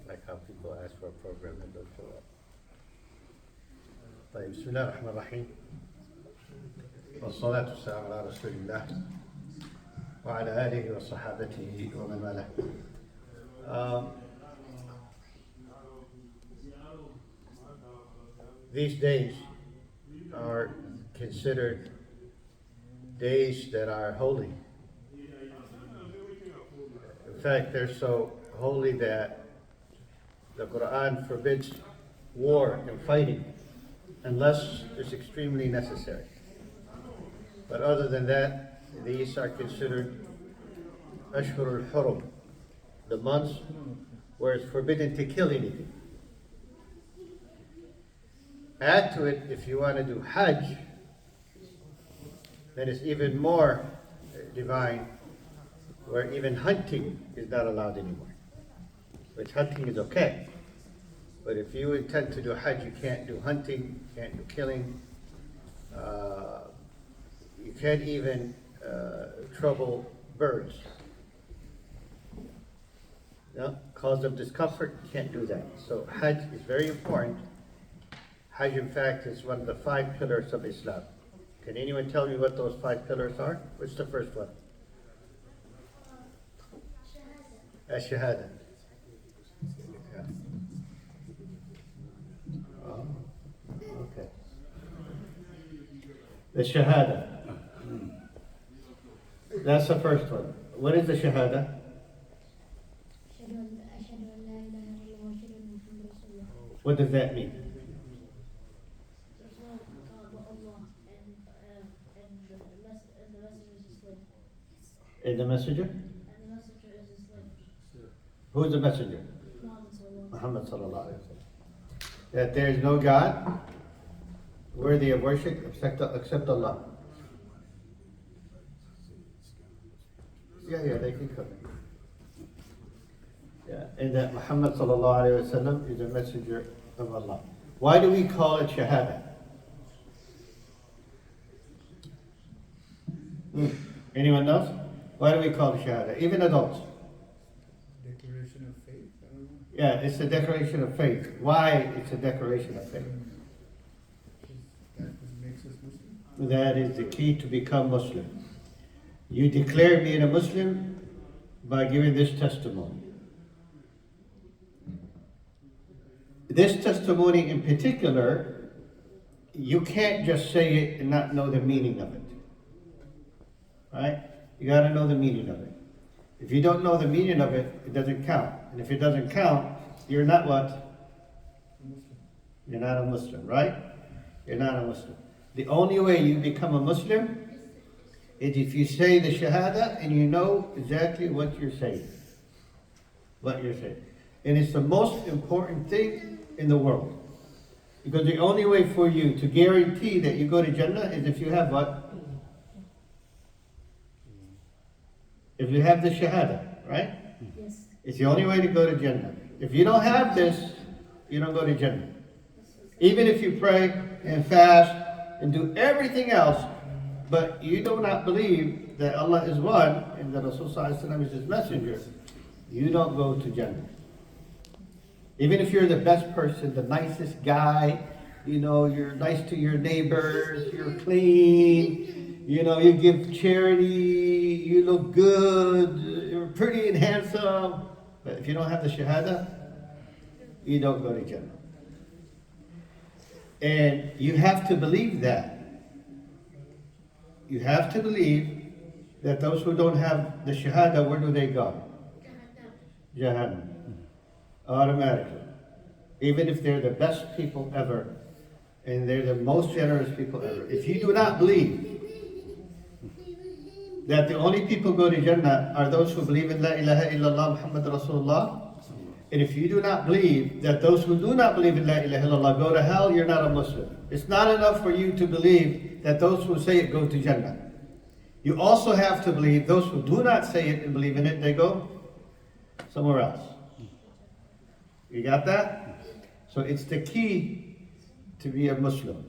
Like how people ask for a program and don't show up. طيب بسم الله الرحمن الرحيم والصلاة والسلام على رسول الله وعلى آله وصحابته ومن والاه. These days are considered days that are holy. In fact, they're so holy that the Quran forbids war and fighting unless it's extremely necessary. But other than that, these are considered Ashhur al-Hurum, the months where it's forbidden to kill anything. Add to it, if you want to do Hajj, then it's even more divine, where even hunting is not allowed anymore. Which hunting is okay. But if you intend to do Hajj, you can't do hunting, you can't do killing, you can't even trouble birds. No, cause them discomfort, you can't do that. So Hajj is very important. Hajj, in fact, is one of the 5 pillars of Islam. Can anyone tell me what those 5 pillars are? What's the first one? Ash-Shahada. Yeah. Oh, okay. The Shahada. That's the first one. What is the Shahada? What does that mean? And the messenger? And the messenger is his slave. Who is the messenger? Muhammad sallallahu alaihi wasallam. That there is no God worthy of worship except Allah. Yeah, they can come. Yeah, and that Muhammad sallallahu alaihi wasallam is a messenger of Allah. Why do we call it Shahada? Anyone knows? Why do we call it Shahada? Even adults. Declaration of faith? I don't know. Yeah, it's a declaration of faith. Why it's a declaration of faith? That makes us Muslim. That is the key to become Muslim. You declare being a Muslim by giving this testimony. This testimony in particular, you can't just say it and not know the meaning of it. Right? You got to know the meaning of it. If you don't know the meaning of it, it doesn't count. And if it doesn't count, you're not what? Muslim. You're not a Muslim, right? You're not a Muslim. The only way you become a Muslim is if you say the Shahada and you know exactly what you're saying. What you're saying. And it's the most important thing in the world. Because the only way for you to guarantee that you go to Jannah is if you have what? If you have the Shahada, right? Yes. It's the only way to go to Jannah. If you don't have this, you don't go to Jannah. Even if you pray and fast and do everything else, but you do not believe that Allah is one and that Rasulullah is his messenger, you don't go to Jannah. Even if you're the best person, the nicest guy, you're nice to your neighbors, you're clean, you give charity, you look good, you're pretty and handsome. But if you don't have the Shahada, you don't go to Jannah. And you have to believe that. You have to believe that those who don't have the Shahada, where do they go? Jahannam. Automatically. Even if they're the best people ever, and they're the most generous people ever. If you do not believe that the only people go to Jannah are those who believe in La ilaha illallah Muhammad Rasulullah, and if you do not believe that those who do not believe in La ilaha illallah go to hell, you're not a Muslim. It's not enough for you to believe that those who say it go to Jannah. You also have to believe those who do not say it and believe in it, they go somewhere else. You got that? So it's the key to be a Muslim.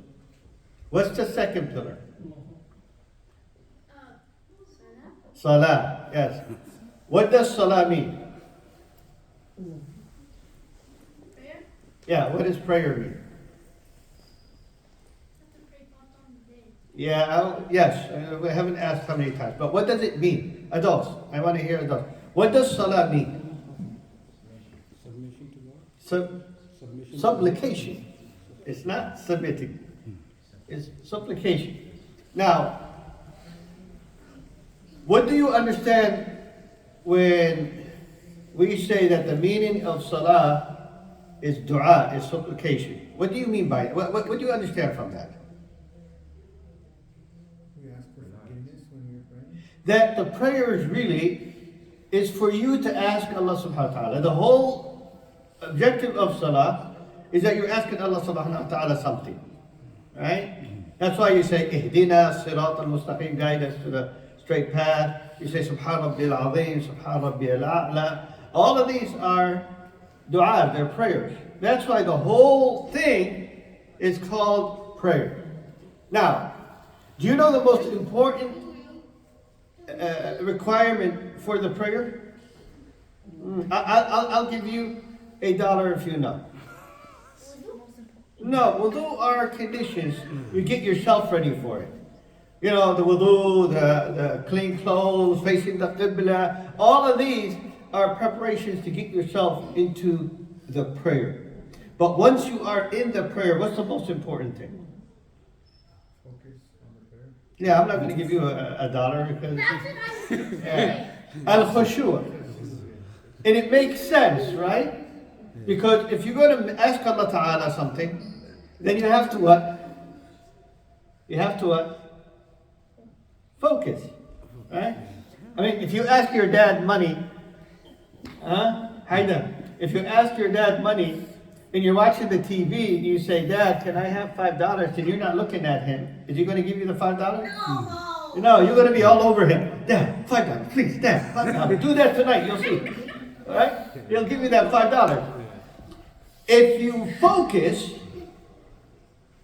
What's the second pillar? Salah. Yes. What does salah mean? Prayer? Yeah, what does prayer mean? Have to pray 5 times a day. Yeah, yes, we haven't asked how many times, but what does it mean? Adults, I want to hear adults. What does salah mean? Submission to God. So, Submission. supplication. It's not submitting. It's supplication. Now, what do you understand when we say that the meaning of salah is dua, is supplication? What do you mean by it? What do you understand from that? We ask for forgiveness when we're praying. That the prayers really is for you to ask Allah subhanahu wa ta'ala. The whole objective of salah is that you're asking Allah subhanahu wa ta'ala something. Right? That's why you say, Ihdina sirat al-mustaqim, guide us to the straight path. You say, Subhan Rabbil Azim, Subhan Rabbil A'la. All of these are dua, they're prayers. That's why the whole thing is called prayer. Now, do you know the most important requirement for the prayer? I'll give you $1 if you know. No, wudu are conditions. You get yourself ready for it. You know, the wudu, the clean clothes, facing the qibla, all of these are preparations to get yourself into the prayer. But once you are in the prayer, what's the most important thing? Focus on the prayer. Yeah, I'm not going to give you $1 because yeah. Al-khushu'. And it makes sense, right? Because if you're going to ask Allah Ta'ala something, then you have to what? You have to what? Focus, right? I mean, if you ask your dad money, Haida, if you ask your dad money and you're watching the TV and you say, Dad, can I have $5? And you're not looking at him, is he going to give you the $5? No. No, you're going to be all over him. Dad, $5, please, Dad, $5. Do that tonight, you'll see. All right? He'll give you that $5. If you focus,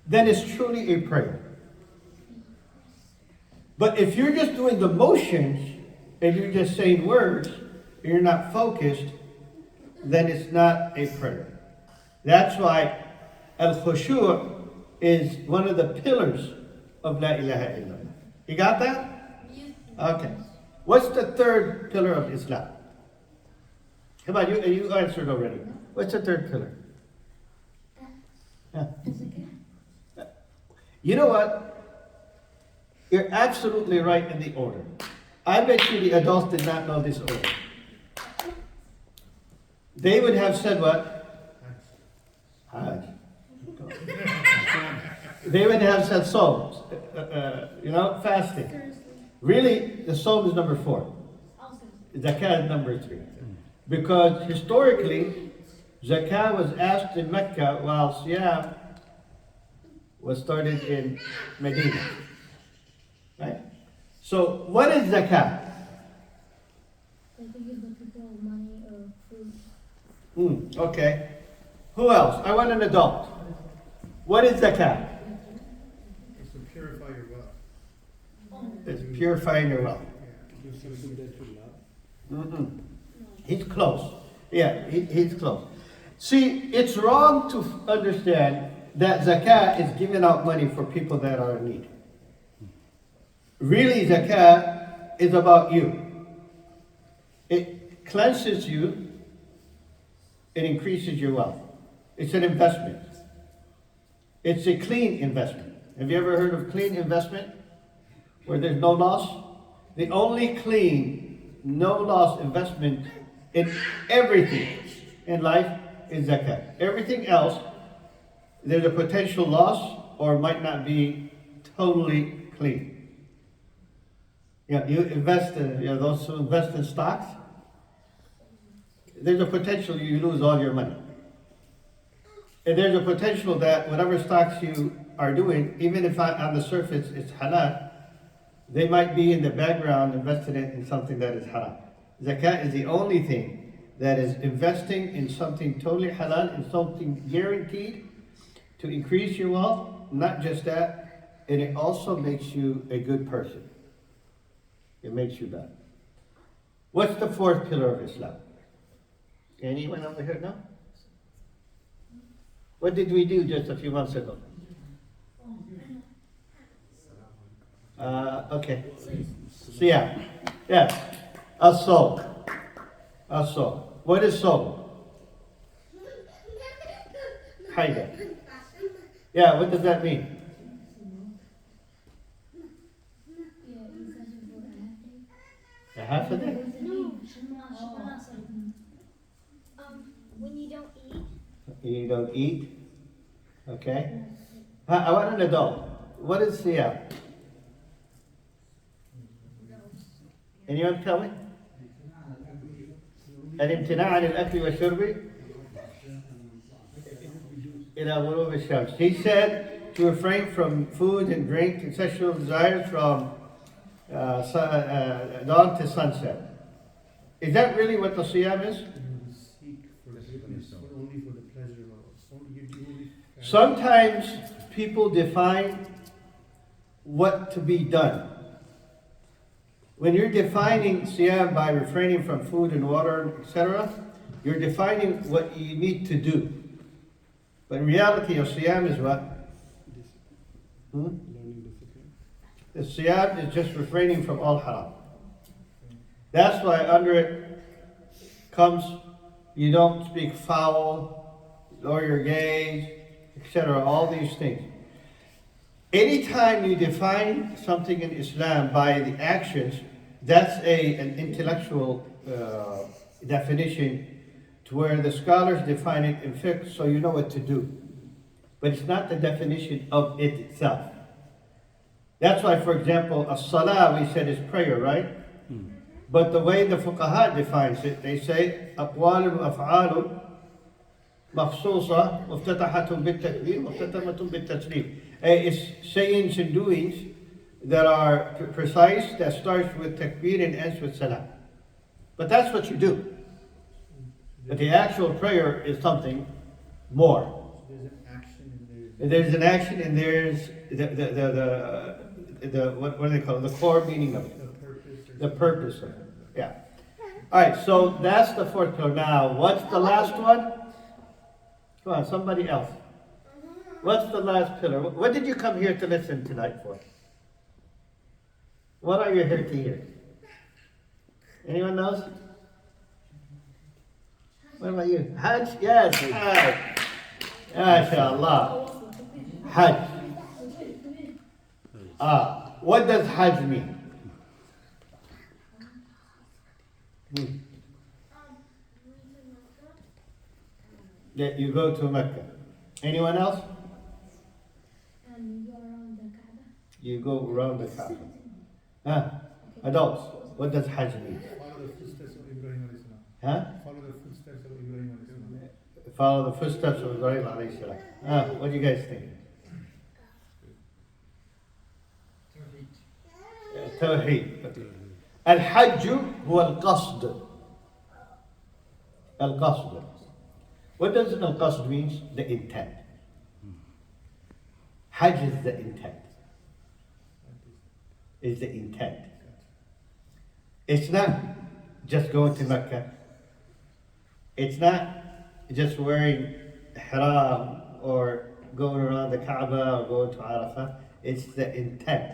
then it's truly a prayer. But if you're just doing the motions and you're just saying words and you're not focused, then it's not a prayer. That's why al-khushu' is one of the pillars of La ilaha illallah. You got that? Okay. What's the third pillar of Islam? Come on, you answered already. What's the third pillar? Yeah. You know what? You're absolutely right in the order. I bet you the adults did not know this order. They would have said what? Hajj. They would have said Sawm, fasting. Really, the Sawm is number 4. Zakah is number 3. Because historically, Zakah was asked in Mecca while Siyam was started in Medina. Right? So, what is Zakah? They could give the people money or food. Okay. Who else? I want an adult. What is Zakah? It's to purify your wealth. It's purifying your wealth. Do something that you love. He's close. Yeah, he's close. See, it's wrong to understand that zakah is giving out money for people that are in need. Really, zakah is about you. It cleanses you. It increases your wealth. It's an investment. It's a clean investment. Have you ever heard of clean investment? Where there's no loss? The only clean, no loss investment in everything in life is zakat. Everything else, there's a potential loss or might not be totally clean. You invest in, those who invest in stocks, there's a potential you lose all your money. And there's a potential that whatever stocks you are doing, even if on the surface it's halal, they might be in the background invested in something that is haram. Zakat is the only thing that is investing in something totally halal, in something guaranteed to increase your wealth. Not just that, and it also makes you a good person. It makes you better. What's the fourth pillar of Islam? Anyone over here know? What did we do just a few months ago? Okay. Siyam. Yes. As-sawm. As-sawm. What is sawm? Haida. Yeah, what does that mean? Yeah, you guys are for A half a day? No. When you don't eat. You don't eat? Okay. I want an adult. What is siyam? Anyone tell me? الامتناع عن الأكل والشرب إلى غروب الشمس. He said to refrain from food and drink and sexual desires from dawn to sunset. Is that really what the siyam is? You seek forgiveness, but only for the pleasure of Allah. Only you only fast. Sometimes people define what to be done. When you're defining siyam by refraining from food and water, etc., you're defining what you need to do. But in reality, your siyam is what? Learning discipline. The siyam is just refraining from all haram. That's why under it comes you don't speak foul, lower your gaze, etc., all these things. Anytime you define something in Islam by the actions, that's an intellectual definition to where the scholars define it in fiqh so you know what to do. But it's not the definition of it itself. That's why, for example, as-salah we said is prayer, right? But the way the fuqaha defines it, they say, أقوال وأفعال مخصوصة مفتتحة بالتكبير مختتمة بالتسليم. It's sayings and doings that are precise, that starts with takbir and ends with salam. But that's what you do. But the actual prayer is something more. There's an action and There's an action and there's the what do they call it? The core meaning of it. the purpose. The purpose of it. Yeah. All right, so that's the fourth pillar. Now, what's the last one? Come on, somebody else. What's the last pillar? What did you come here to listen tonight for? What are you here to hear? Anyone knows? What about you? Hajj? Yes, Hajj. MashaAllah. Hajj. What does Hajj mean? That you go to Mecca. Anyone else? And you go around the Kaaba. You go around the Kaaba. Huh? Adults, what does Hajj mean? Follow the footsteps of Ibrahim alayhi salam. Huh? Follow the footsteps of Ibrahim alayhi salam. Follow the footsteps of Ibrahim alayhi salam. What do you guys think? توحيد. الحج هو القصد. القصد. What does القصد mean? The intent. Hajj is the intent. Is the intent. It's not just going to Mecca. It's not just wearing ihram or going around the Kaaba or going to Arafah. It's the intent.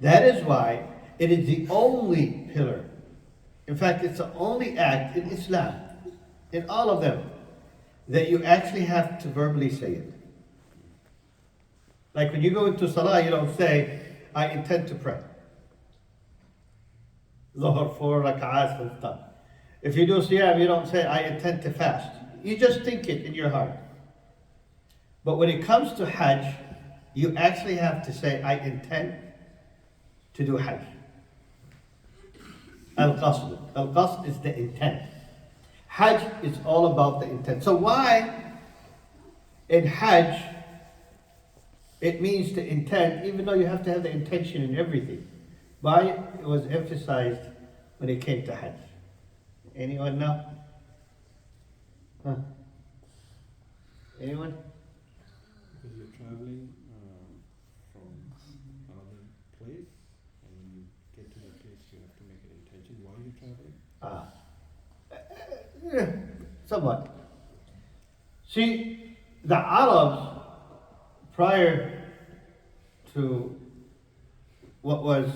That is why it is the only pillar. In fact, it's the only act in Islam, in all of them, that you actually have to verbally say it. Like when you go into Salah, you don't say, I intend to pray. Zuhr 4 rak'ahs and stuff. If you do Siyam, you don't say, I intend to fast. You just think it in your heart. But when it comes to Hajj, you actually have to say, I intend to do Hajj. Al-Qasd. Al-Qasd is the intent. Hajj is all about the intent. So why in Hajj it means to intend, even though you have to have the intention in everything? Why it was emphasized when it came to Hajj? Anyone know? Huh? Anyone? Because you're traveling from another place, and when you get to that place, you have to make an intention why you're traveling? Somewhat. See, the Arabs, prior to what was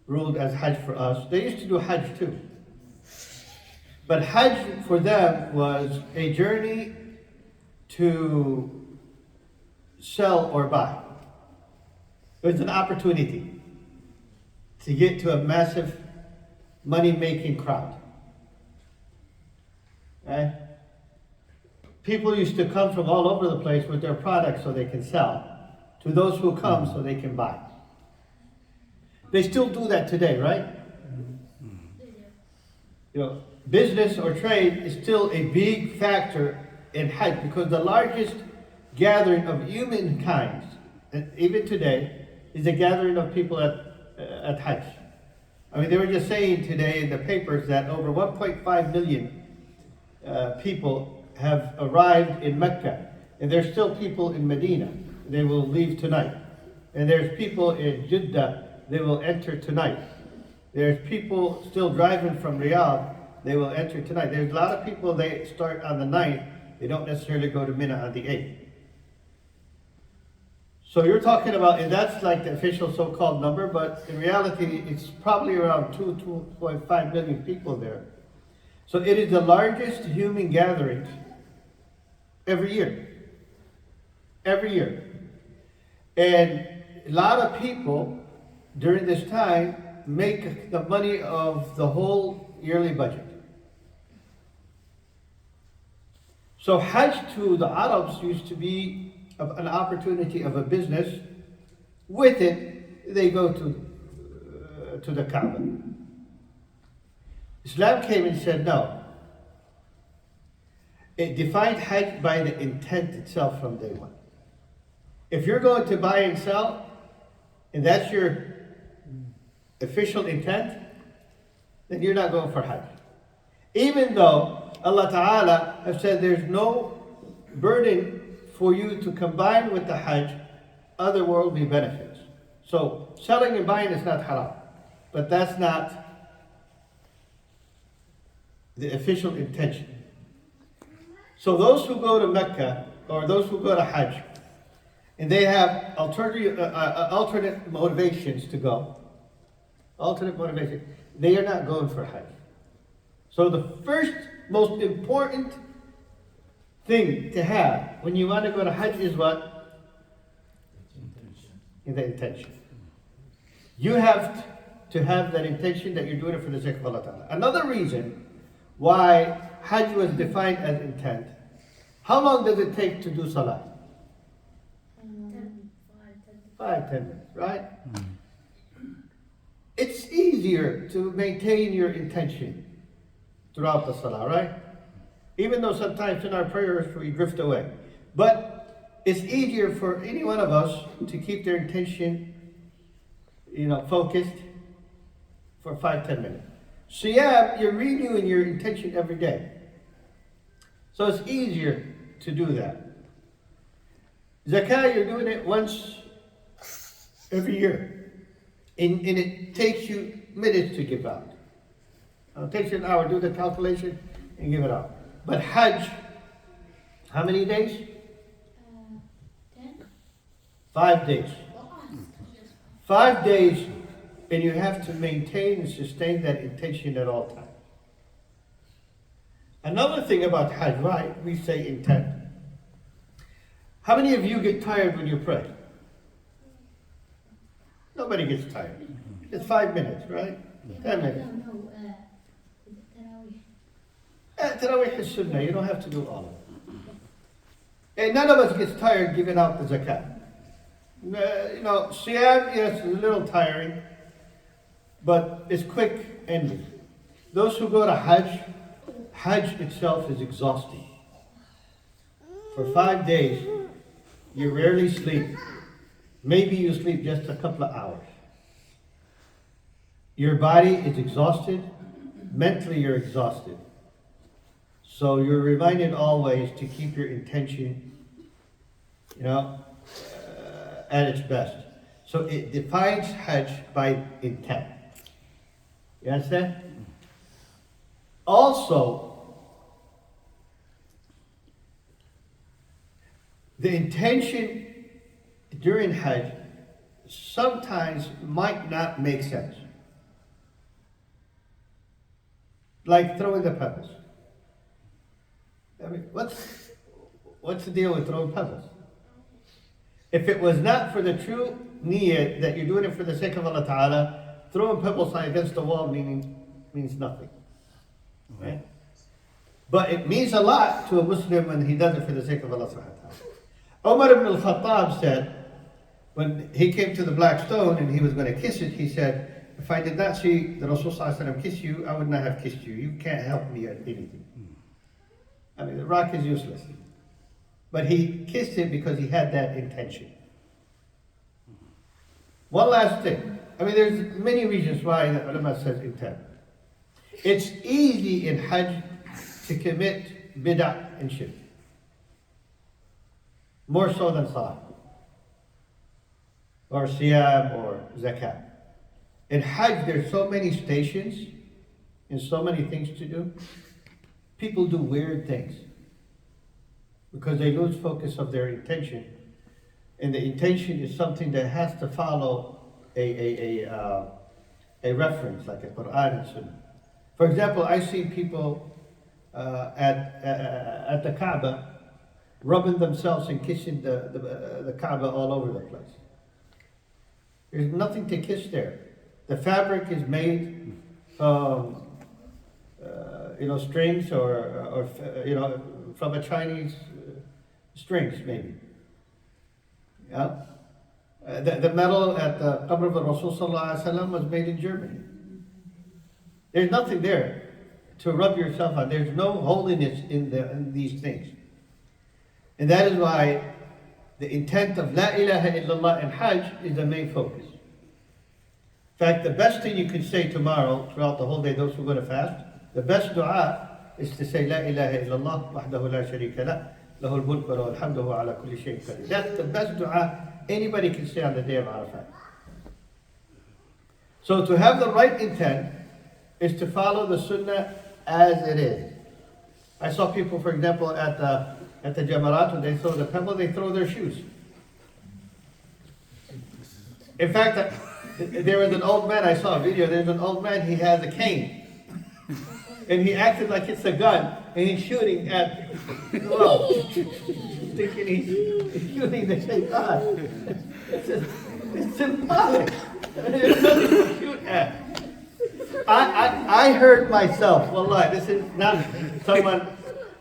ruled as Hajj for us, they used to do Hajj too. But Hajj for them was a journey to sell or buy. It was an opportunity to get to a massive money-making crowd. Right? People used to come from all over the place with their products so they can sell, to those who come so they can buy. They still do that today, right? You know, business or trade is still a big factor in Hajj because the largest gathering of humankind, and even today, is a gathering of people at Hajj. I mean, they were just saying today in the papers that over 1.5 million people have arrived in Mecca, and there's still people in Medina. They will leave tonight. And there's people in Jeddah. They will enter tonight. There's people still driving from Riyadh. They will enter tonight. There's a lot of people, they start on the 9th. They don't necessarily go to Mina on the 8th. So you're talking about, and that's like the official so-called number, but in reality, it's probably around 2.5 million people there. So it is the largest human gathering every year. Every year. And a lot of people during this time make the money of the whole yearly budget. So Hajj to the Arabs used to be an opportunity of a business. With it, they go to the Kaaba. Islam came and said no. It defined Hajj by the intent itself from day one. If you're going to buy and sell, and that's your official intent, then you're not going for Hajj. Even though Allah Ta'ala has said there's no burden for you to combine with the Hajj other worldly benefits. So selling and buying is not haram, but that's not the official intention. So those who go to Mecca or those who go to Hajj, and they have alternate motivations to go, they are not going for Hajj. So the first most important thing to have when you want to go to Hajj is what? The intention. You have to have that intention that you're doing it for the sake of Allah Ta'ala. Another reason why Hajj was defined as intent. How long does it take to do Salah? 5-10 minutes, right? It's easier to maintain your intention throughout the Salah, right? Even though sometimes in our prayers we drift away. But it's easier for any one of us to keep their intention, focused for 5-10 minutes. Siyam, you're renewing your intention every day. So it's easier to do that. Zakah, you're doing it once every year. And it takes you minutes to give out. It takes you an hour, do the calculation, and give it out. But Hajj, how many days? 10. 5 days. 5 days, and you have to maintain and sustain that intention at all times. Another thing about Hajj, right? We say intent. How many of you get tired when you pray? Nobody gets tired. It's 5 minutes, right? 10 minutes. No, Tarawih. Tarawih is sunnah. You don't have to do all of it. And none of us gets tired giving out the zakat. Siyam, yes, is a little tiring, but it's quick ending. Those who go to Hajj itself is exhausting. For 5 days, you rarely sleep. Maybe you sleep just a couple of hours. Your body is exhausted. Mentally, you're exhausted. So you're reminded always to keep your intention, at its best. So it defines Hajj by intent. You understand? Also, the intention during Hajj sometimes might not make sense. Like throwing the pebbles. I mean, what's the deal with throwing pebbles? If it was not for the true niyyah that you're doing it for the sake of Allah Ta'ala, throwing pebbles against the wall means nothing. Right? But it means a lot to a Muslim when he does it for the sake of Allah Subhanahu wa Ta'ala. Umar ibn al-Khattab said, when he came to the black stone and he was going to kiss it, he said, if I did not see the Rasul Sallallahu Alaihi Wasallam kiss you, I would not have kissed you. You can't help me at anything. I mean, the rock is useless. But he kissed it because he had that intention. One last thing. I mean, there's many reasons why the ulama says intent. It's easy in Hajj to commit bid'ah and shirk. More so than salah. Or siyam or zakat. In Hajj, there's so many stations and so many things to do. People do weird things because they lose focus of their intention. And the intention is something that has to follow a reference, like a Quran and Sunnah. For example, I see people at the Kaaba rubbing themselves and kissing the Kaaba all over the place. There's nothing to kiss there. The fabric is made from strings or from a Chinese strings maybe. Yeah. The metal at the Qabr of the Rasul Sallallahu Alaihi Wasallam was made in Germany. There's nothing there to rub yourself on. There's no holiness in these things. And that is why the intent of La ilaha illallah and Hajj is the main focus. In fact, the best thing you can say tomorrow, throughout the whole day, those who are going to fast, the best dua is to say La ilaha illallah wahdahu la sharika lah, lahul mulk wa lahul hamdu wa ala kulli shay'in qadir. That's the best dua anybody can say on the day of Arafat. So to have the right intent is to follow the sunnah as it is. I saw people, for example, at the Jamarat, when they throw the pebble, they throw their shoes. In fact, there was an old man, I saw a video, there's an old man, he has a cane. And he acted like it's a gun, and he's shooting at the wall. Thinking he's shooting the shaitan. It's symbolic. There's nothing to shoot at. I heard myself, wallah, this is not someone,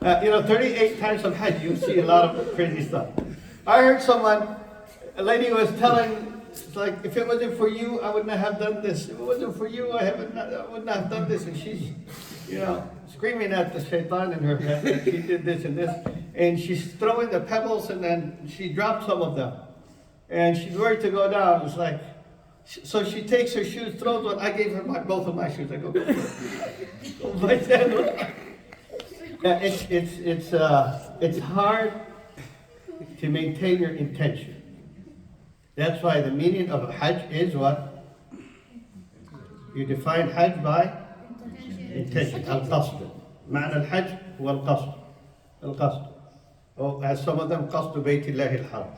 38 times of Hajj, you see a lot of crazy stuff. I heard someone, a lady was telling, it's like, if it wasn't for you, I would not have done this. If it wasn't for you, I would not have done this. And she's, screaming at the shaitan in her head that she did this and this. And she's throwing the pebbles and then she dropped some of them. And she's worried to go down. It's like, so she takes her shoes, throws one. I gave her both of my shoes. I go, my sandal. Yeah, it's hard to maintain your intention. That's why the meaning of Hajj is what? You define Hajj by intention. Al-Qasd. Ma'na al-Hajj huwa al-Qasd. Al-Qasd. Or as some of them, Qasdu Baytillahi al-Haram.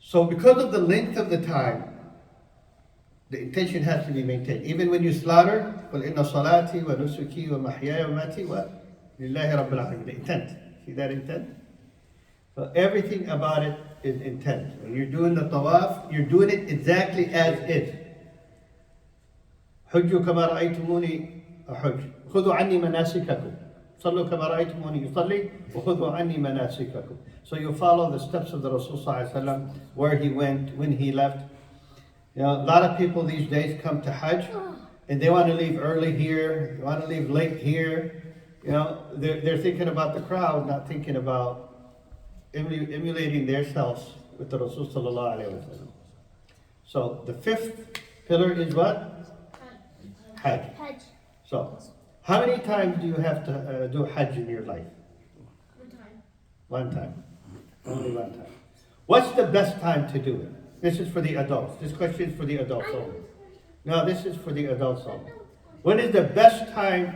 So because of the length of the time, the intention has to be maintained. Even when you slaughter, قُلْ إِنَّ صَلَاتِي وَنُسُكِي وَمَحْيَايَ وَمَمَاتِي وَلِلَّهِ رَبِّ الْعَالَمِينَ. The intent. See that intent? So everything about it is intent. When you're doing the tawaf, you're doing it exactly as is. حُجُّوا كَمَا رَأَيْتُمُونِي أَحُجُّ خُذُوا عَنِّي مَنَاسِكَكُمْ صَلُّوا كَمَا رَأَيْتُمُونِي يُصَلِّي وَخُذُوا عَنِّي مَنَاسِكَكُمْ. So you follow the steps of the Rasul Sallallahu Alaihi Wasallam, where he went, when he left. A lot of people these days come to Hajj and they want to leave early here, they want to leave late here. They're thinking about the crowd, not thinking about emulating themselves with the Rasul Sallallahu Alaihi Wasallam. So the fifth pillar is what? Hajj. So how many times do you have to do Hajj in your life? One time. Only one time. What's the best time to do it? This is for the adults. This question is for the adults only. No, this is for the adults only. When is the best time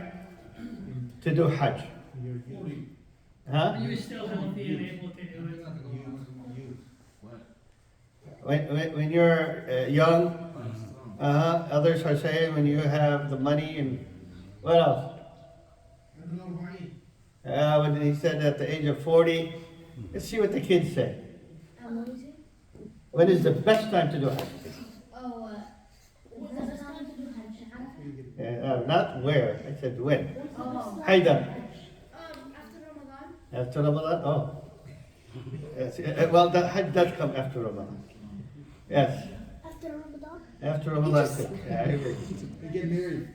to do Hajj? You're youth. Huh? Are you still healthy and able to do it? Youth. When you're young, others are saying when you have the money and what else? When he said at the age of 40, let's see what the kids say. What is it? When is the best time to do Hajj? Oh, the best time to do Hajj. Not where, I said when. Oh. Haida. After Ramadan. After Ramadan? Oh. Yes. Well, the Hajj does come after Ramadan. Yes. After Ramadan? After Ramadan. Yeah, I agree. You get married.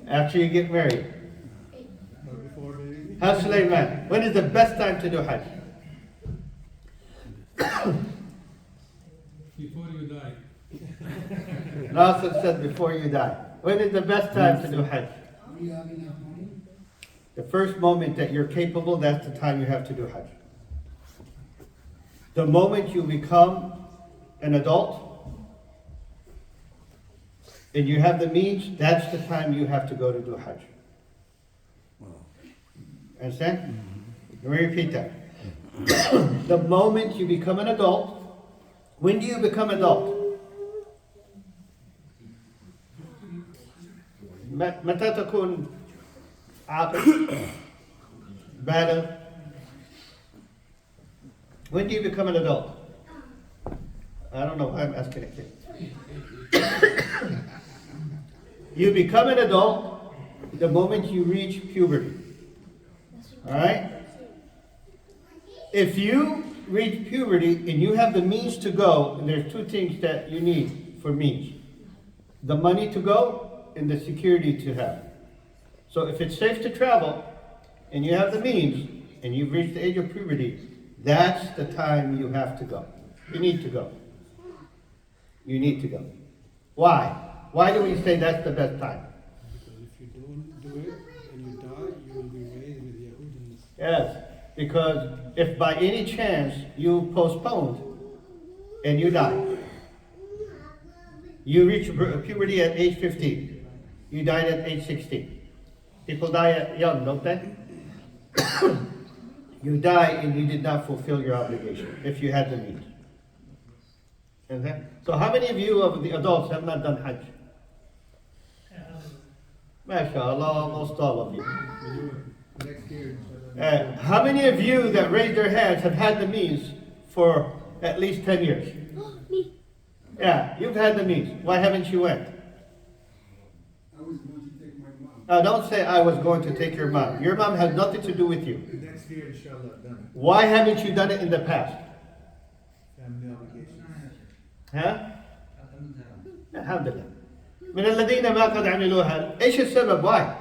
After you get married. Or before married. How's Sulaiman? When is the best time to do Hajj? Before you die. Rasul said before you die. When is the best time to do Hajj? The first moment that you're capable, that's the time you have to do Hajj. The moment you become an adult and you have the means, that's the time you have to go to do Hajj. Understand? Let me repeat that. The moment you become an adult, when do you become adult? متى تكون عاقل بالغ? When do you become an adult? I don't know why I'm asking a kid. You become an adult the moment you reach puberty. Alright? If you reach puberty and you have the means to go, and there's two things that you need for means. The money to go and the security to have. So if it's safe to travel and you have the means and you've reached the age of puberty, that's the time you have to go. You need to go. You need to go. Why? Why do we say that's the best time? Because if you don't do it and you die, you will be raised with Yahudis. Yes, because if by any chance you postponed and you die, you reach puberty at age 15, you died at age 16. People die at young, don't they? You die and you did not fulfill your obligation if you had the means. Okay? So how many of you of the adults have not done Hajj? MashaAllah, almost all of you. Next year. How many of you that raised their hands have had the means for at least 10 years? Me. Yeah, you've had the means. Why haven't you went? I was going to take my mom. Don't say I was going to take your mom. Your mom has nothing to do with you. Next year, inshallah, done. Why haven't you done it in the past? Family obligations. ها؟ الحمد لله. من الذين ما قد عملوها ايش السبب? Why?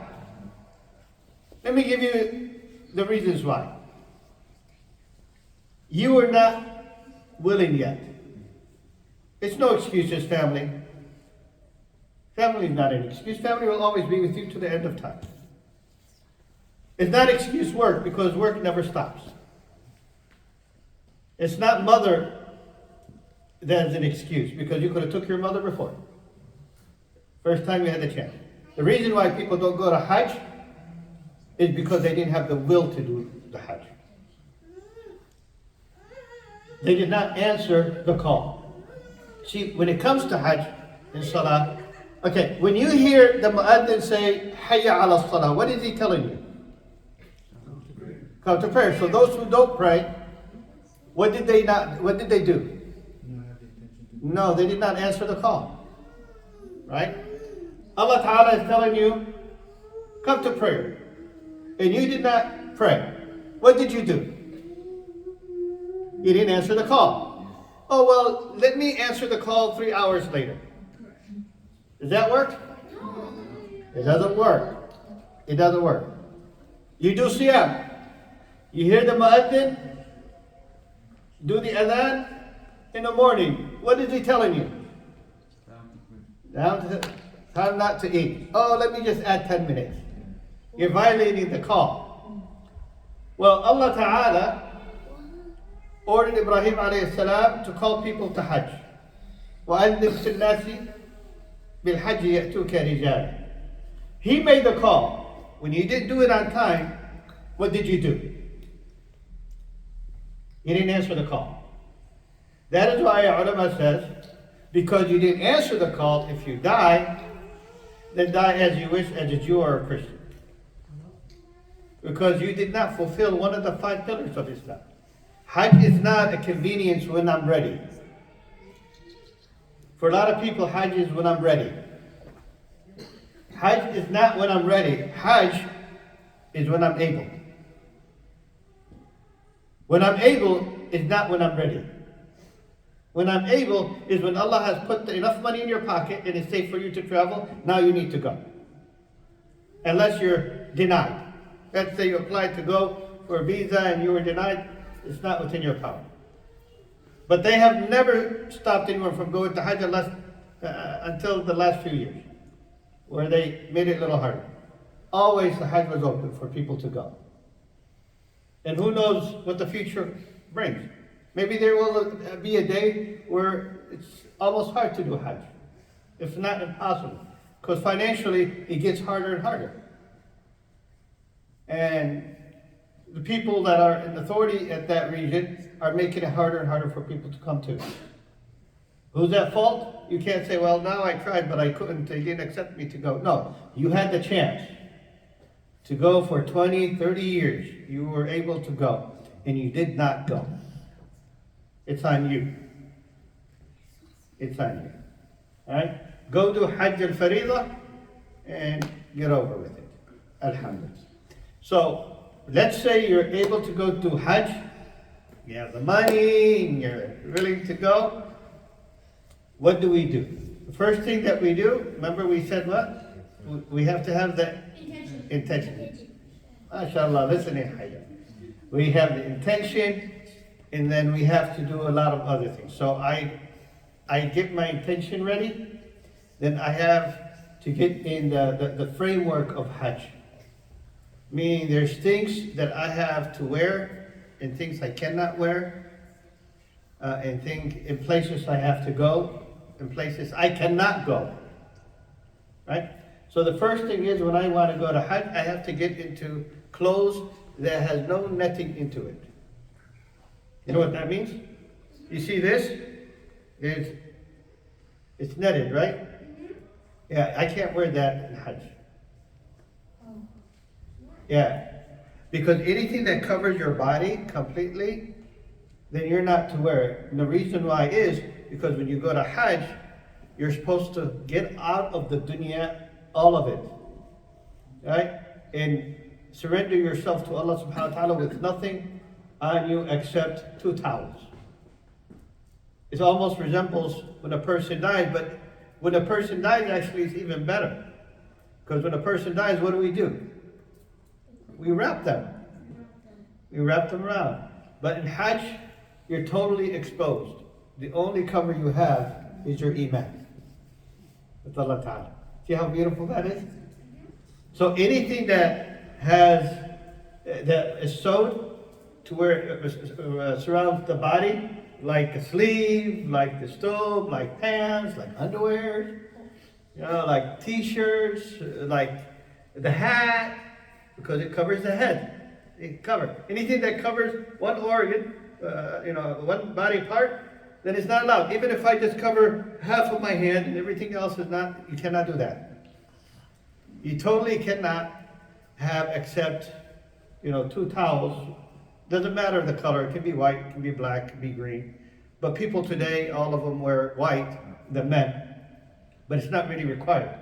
Let me give you the reasons why. You were not willing yet. It's no excuses, family. Family is not an excuse. Family will always be with you to the end of time. It's not excuse work because work never stops. It's not mother that's an excuse because you could have took your mother before. First time you had the chance. The reason why people don't go to Hajj is because they didn't have the will to do the Hajj. They did not answer the call. See, when it comes to Hajj and Salah, okay, when you hear the Mu'adhin say, Hayya ala Salah, what is he telling you? Come to prayer. So those who don't pray, what did they do? No, I have the intention to. No, they did not answer the call. Right? Allah Ta'ala is telling you, come to prayer. And you did not pray. What did you do? You didn't answer the call. Oh, well, let me answer the call 3 hours later. Does that work? It doesn't work. It doesn't work. You do siyam. You hear the mu'adhin, do the adhan in the morning. What is he telling you? Time not to eat. Oh, let me just add 10 minutes. You're violating the call. Well, Allah Ta'ala ordered Ibrahim alayhi salam to call people to Hajj. وَأَنِّمْ فِي النَّاسِ بِالْحَجِّ يَأْتُوكَ رِجَالًا. He made the call. when you didn't do it on time, what did you do? You didn't answer the call. That is why ulama says, because you didn't answer the call, if you die, then die as you wish, as a Jew or a Christian. Because you did not fulfill one of the 5 pillars of Islam. Hajj is not a convenience when I'm ready. For a lot of people, Hajj is when I'm ready. Hajj is not when I'm ready. Hajj is when I'm able. When I'm able is not when I'm ready. When I'm able is when Allah has put enough money in your pocket and it's safe for you to travel. Now you need to go. Unless you're denied. Let's say you applied to go for a visa and you were denied. It's not within your power. But they have never stopped anyone from going to Hajj until the last few years, where they made it a little harder. Always the Hajj was open for people to go. And who knows what the future brings. Maybe there will be a day where it's almost hard to do Hajj, if not impossible. Because financially, it gets harder and harder. And the people that are in authority at that region are making it harder and harder for people to come to. Who's at fault? You can't say, well, now I tried, but I couldn't. They didn't accept me to go. No, you had the chance to go for 20, 30 years. You were able to go, and you did not go. It's on you. It's on you. All right? Go do Hajj al-Faridah and get over with it. Alhamdulillah. So, let's say you're able to go to Hajj. You have the money, and you're willing to go. What do we do? The first thing that we do, remember we said what? We have to have the intention. MashaAllah, listen in Hajj. We have the intention, and then we have to do a lot of other things. So I get my intention ready, then I have to get in the framework of Hajj. Meaning there's things that I have to wear and things I cannot wear, and in places I have to go, and places I cannot go. Right? So the first thing is when I want to go to Hajj, I have to get into clothes that has no netting into it. You know what that means? You see this? It's netted, right? Yeah, I can't wear that in Hajj. Yeah, because anything that covers your body completely, then you're not to wear it. And the reason why is because when you go to Hajj, you're supposed to get out of the dunya, all of it, right? And surrender yourself to Allah subhanahu wa ta'ala with nothing on you except 2 towels. It almost resembles when a person dies, but when a person dies, actually, it's even better. Because when a person dies, what do? We wrap them. We wrap them around. But in Hajj, you're totally exposed. The only cover you have is your iman with Allah Ta'ala. See how beautiful that is? So anything that is sewed to where it surrounds the body, like a sleeve, like the stove, like pants, like underwear, like t-shirts, like the hat, because it covers the head. It covers anything that covers one organ, one body part, then it's not allowed. Even if I just cover half of my hand and everything else is not, you cannot do that. You totally cannot have except, 2 towels. Doesn't matter the color. It can be white, it can be black, it can be green. But people today, all of them wear white, the men. But it's not really required.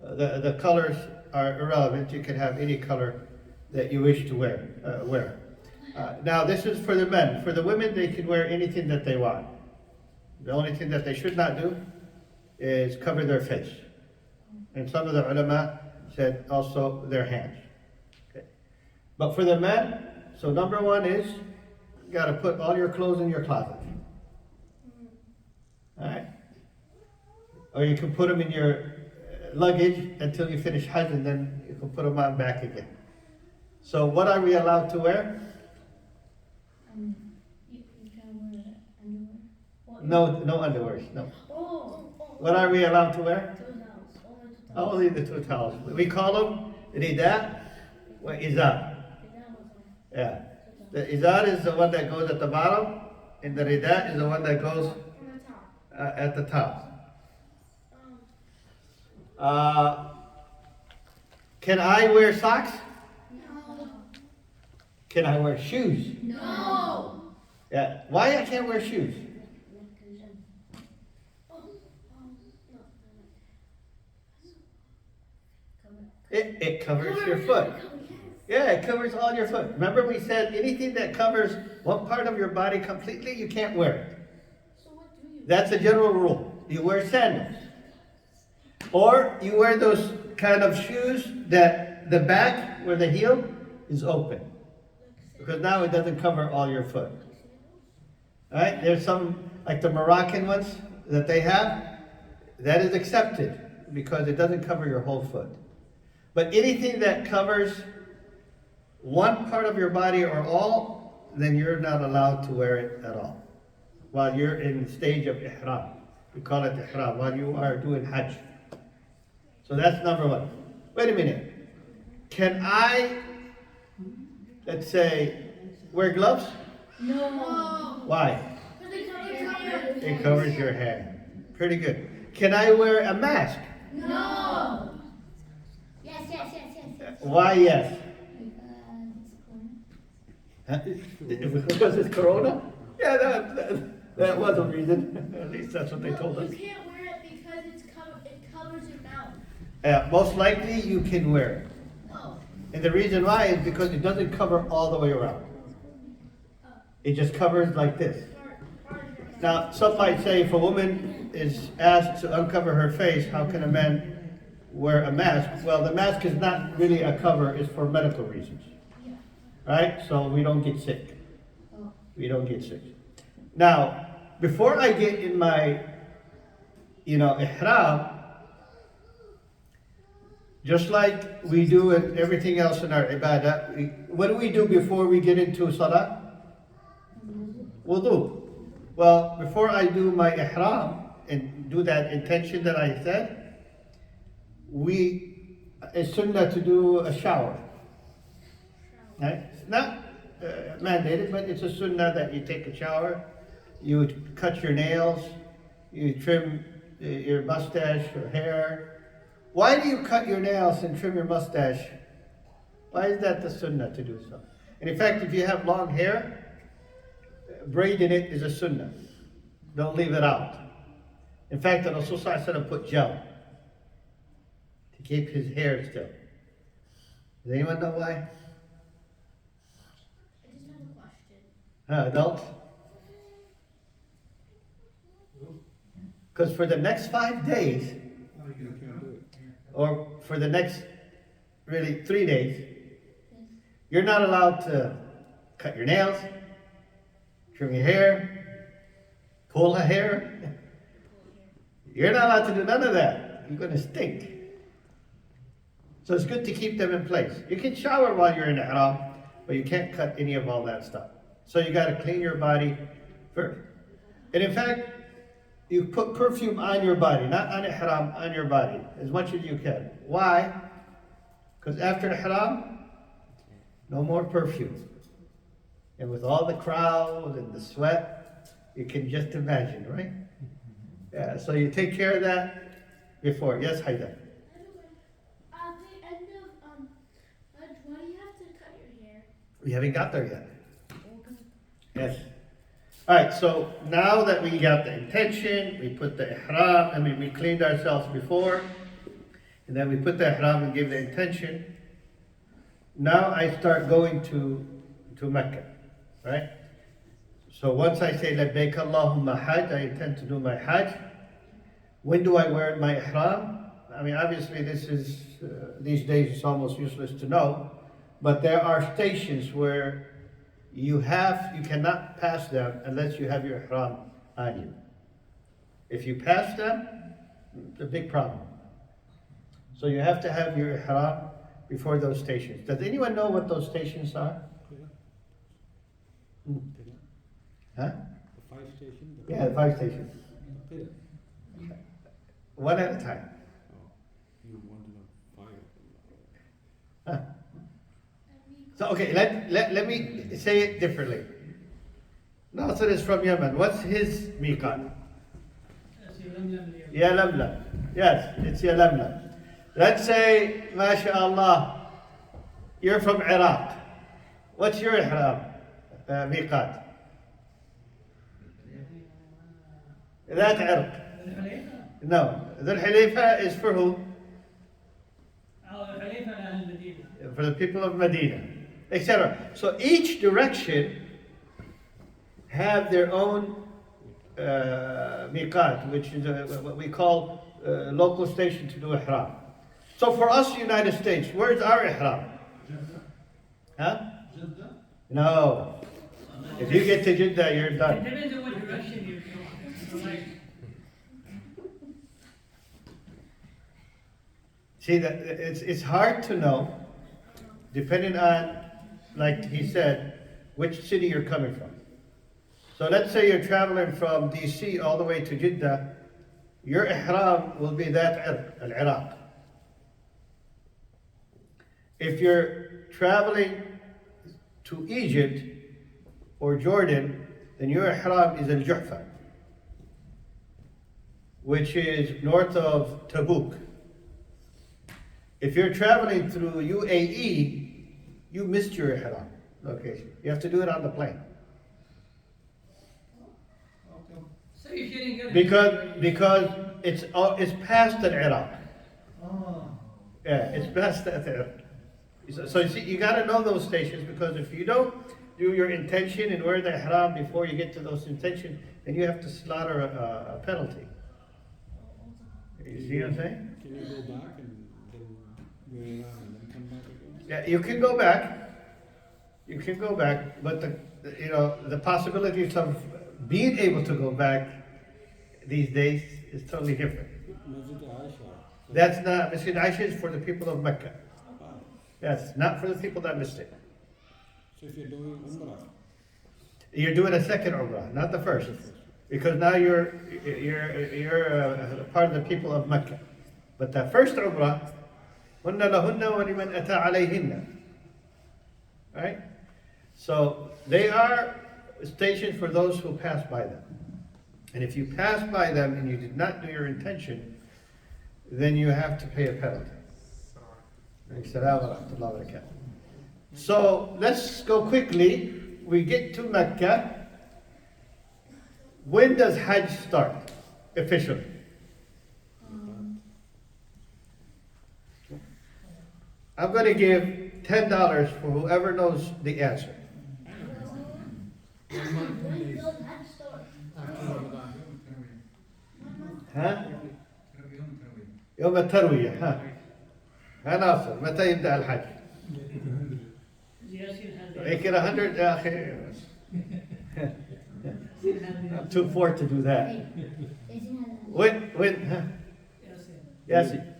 The colors are irrelevant. You can have any color that you wish to wear. Now this is for the men. For the women, they can wear anything that they want. The only thing that they should not do is cover their face. And some of the ulama said also their hands. Okay. But for the men, so number one is, you got to put all your clothes in your closet. All right? Or you can put them in your luggage until you finish Hajj, and then you can put them on back again. So what are we allowed to wear? You can wear underwear. No underwears, no. Oh. What are we allowed to wear? 2 towels. Only 2 towels. Only the 2 towels. We call them Rida, or izar. Yeah. The izar is the one that goes at the bottom, and the rida is the one that goes at the top. Can I wear socks? No. Can I wear shoes? No. Yeah. Why I can't wear shoes? It covers your foot. Yeah, it covers all your foot. Remember we said anything that covers one part of your body completely, you can't wear it. So what do you? That's a general rule. You wear sandals. Or you wear those kind of shoes that the back where the heel is open. Because now it doesn't cover all your foot. Alright, there's some, like the Moroccan ones that they have, that is accepted because it doesn't cover your whole foot. But anything that covers one part of your body or all, then you're not allowed to wear it at all. While you're in the stage of ihram. We call it ihram, while you are doing hajj. So that's number one. Wait a minute. Can I, let's say, wear gloves? No. Why? Because It covers your hand. Pretty good. Can I wear a mask? No. Yes. Why yes? Huh? Because it's Corona? Yeah, that was a reason. At least that's what they told us. You can't wear it because it covers your mouth. Most likely you can wear it. Oh. And the reason why is because it doesn't cover all the way around. It just covers like this. Now, some might say if a woman is asked to uncover her face, how can a man wear a mask? Well, the mask is not really a cover, it's for medical reasons. Right? So we don't get sick. We don't get sick. Now, before I get in my, ihram, just like we do in everything else in our ibadah, what do we do before we get into salah? Wudu. Well, before I do my ihram and do that intention that I said, it's sunnah to do a shower. Right? It's not mandated, but it's a sunnah that you take a shower, you would cut your nails, you trim your mustache or hair. Why do you cut your nails and trim your mustache? Why is that the sunnah to do so? And in fact, if you have long hair, braiding it is a sunnah. Don't leave it out. In fact, the Rasul ﷺ put gel to keep his hair still. Does anyone know why? I just have a question. Adults? Because for the next 5 days, or for the next really 3 days, you're not allowed to cut your nails, trim your hair, pull a hair. You're not allowed to do none of that. You're going to stink. So it's good to keep them in place. You can shower while you're in ihram, but you can't cut any of all that stuff. So you got to clean your body first. And in fact, you put perfume on your body, not on ihram, on your body, as much as you can. Why? Because after ihram, no more perfume. And with all the crowd and the sweat, you can just imagine, right? Yeah, so you take care of that before. Yes, Haida? At the end of Hajj, why do you have to cut your hair? We haven't got there yet. Yes. All right, so now that we got the intention, we put the ihram, we cleaned ourselves before, and then we put the ihram and give the intention. Now I start going to Mecca, right? So once I say labbaik Allahumma hajj, I intend to do my hajj. When do I wear my ihram? Obviously this is, these days it's almost useless to know, but there are stations where you cannot pass them unless you have your ihram on you. If you pass them, it's a big problem. So you have to have your ihram before those stations. Does anyone know what those stations are? Huh? The 5 station? Yeah, the 5 stations. One at a time. You want to know 5? Okay, let me say it differently. Nasser is from Yemen. What's his miqat? Ya Lamlam. Yes, it's Ya Lamlam. Let's say, MashaAllah, you're from Iraq. What's your ihram? Miqat? That Iraq. No. Dhul Hulayfa is for who? For the people of Medina, etc. So each direction have their own miqat, which is what we call local station to do ihram. So for us, United States, where's our ihram? Huh? No. If you get to Jeddah, you're It done. depends on what direction you go. Like, See that it's hard to know, depending on, like he said, which city you're coming from. So let's say you're traveling from DC all the way to Jeddah, your ihram will be that al-Iraq. If you're traveling to Egypt or Jordan, then your ihram is al-Juhfa, which is north of Tabuk. If you're traveling through UAE, you missed your ihram location. You have to do it on the plane. so you shouldn't get it. Because it's past the Iraq. Yeah, it's past the Iraq. So you see, you got to know those stations, because if you don't do your intention and wear the ihram before you get to those intentions, then you have to slaughter a penalty. You see what I'm saying? Can you go back and then wear it out and then come back again? Yeah, you can go back. You can go back, but the possibilities of being able to go back these days is totally different. Masjid Aisha. That's not, Masjid Aisha is for the people of Mecca. Ah, Yes, not for the people that missed it. so if you're doing Umrah, You're doing a second Umrah, not the first, because now you're part of the people of Mecca. But the first Umrah, هُنَّ لَهُنَّ وَلِمَنْ أَتَى عَلَيْهِنَّ. Right? So they are stationed for those who pass by them. And if you pass by them and you did not do your intention, then you have to pay a penalty. Assalamu alaikum wa rahmatullahi wa barakatuh. So let's go quickly. We get to Mecca. When does Hajj start officially? I'm going to give $10 for whoever knows the answer. When does that start? ها؟ يوم التروية ها؟ ها ناصر متى يبدأ الحج؟ Yasin has the- هيك 100 يا أخي. I'm too poor to do that. Hey, isn't that? When ها؟ Yasin. ياسين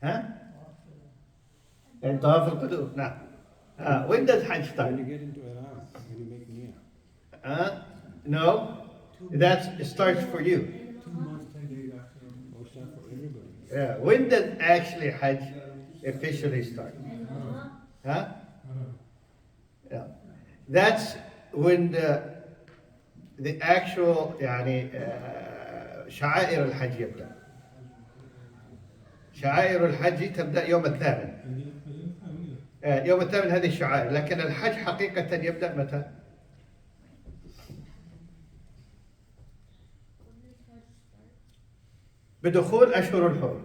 ها؟ And طواف القدوم نعم. When does Hajj start? when you get into Iraq, when you make Nia, No, it starts for you. 2 months, 10 days after. or start for everybody. Yeah. When does actually Hajj officially start? Huh? Yeah. That's when the actual يعني شعائر الحج يبدأ. شعائر الحج تبدأ يوم الثامن. يوم الثامن هذه الشعائر، لكن الحج حقيقة يبدأ متى؟ بدخول أشهر الحرم.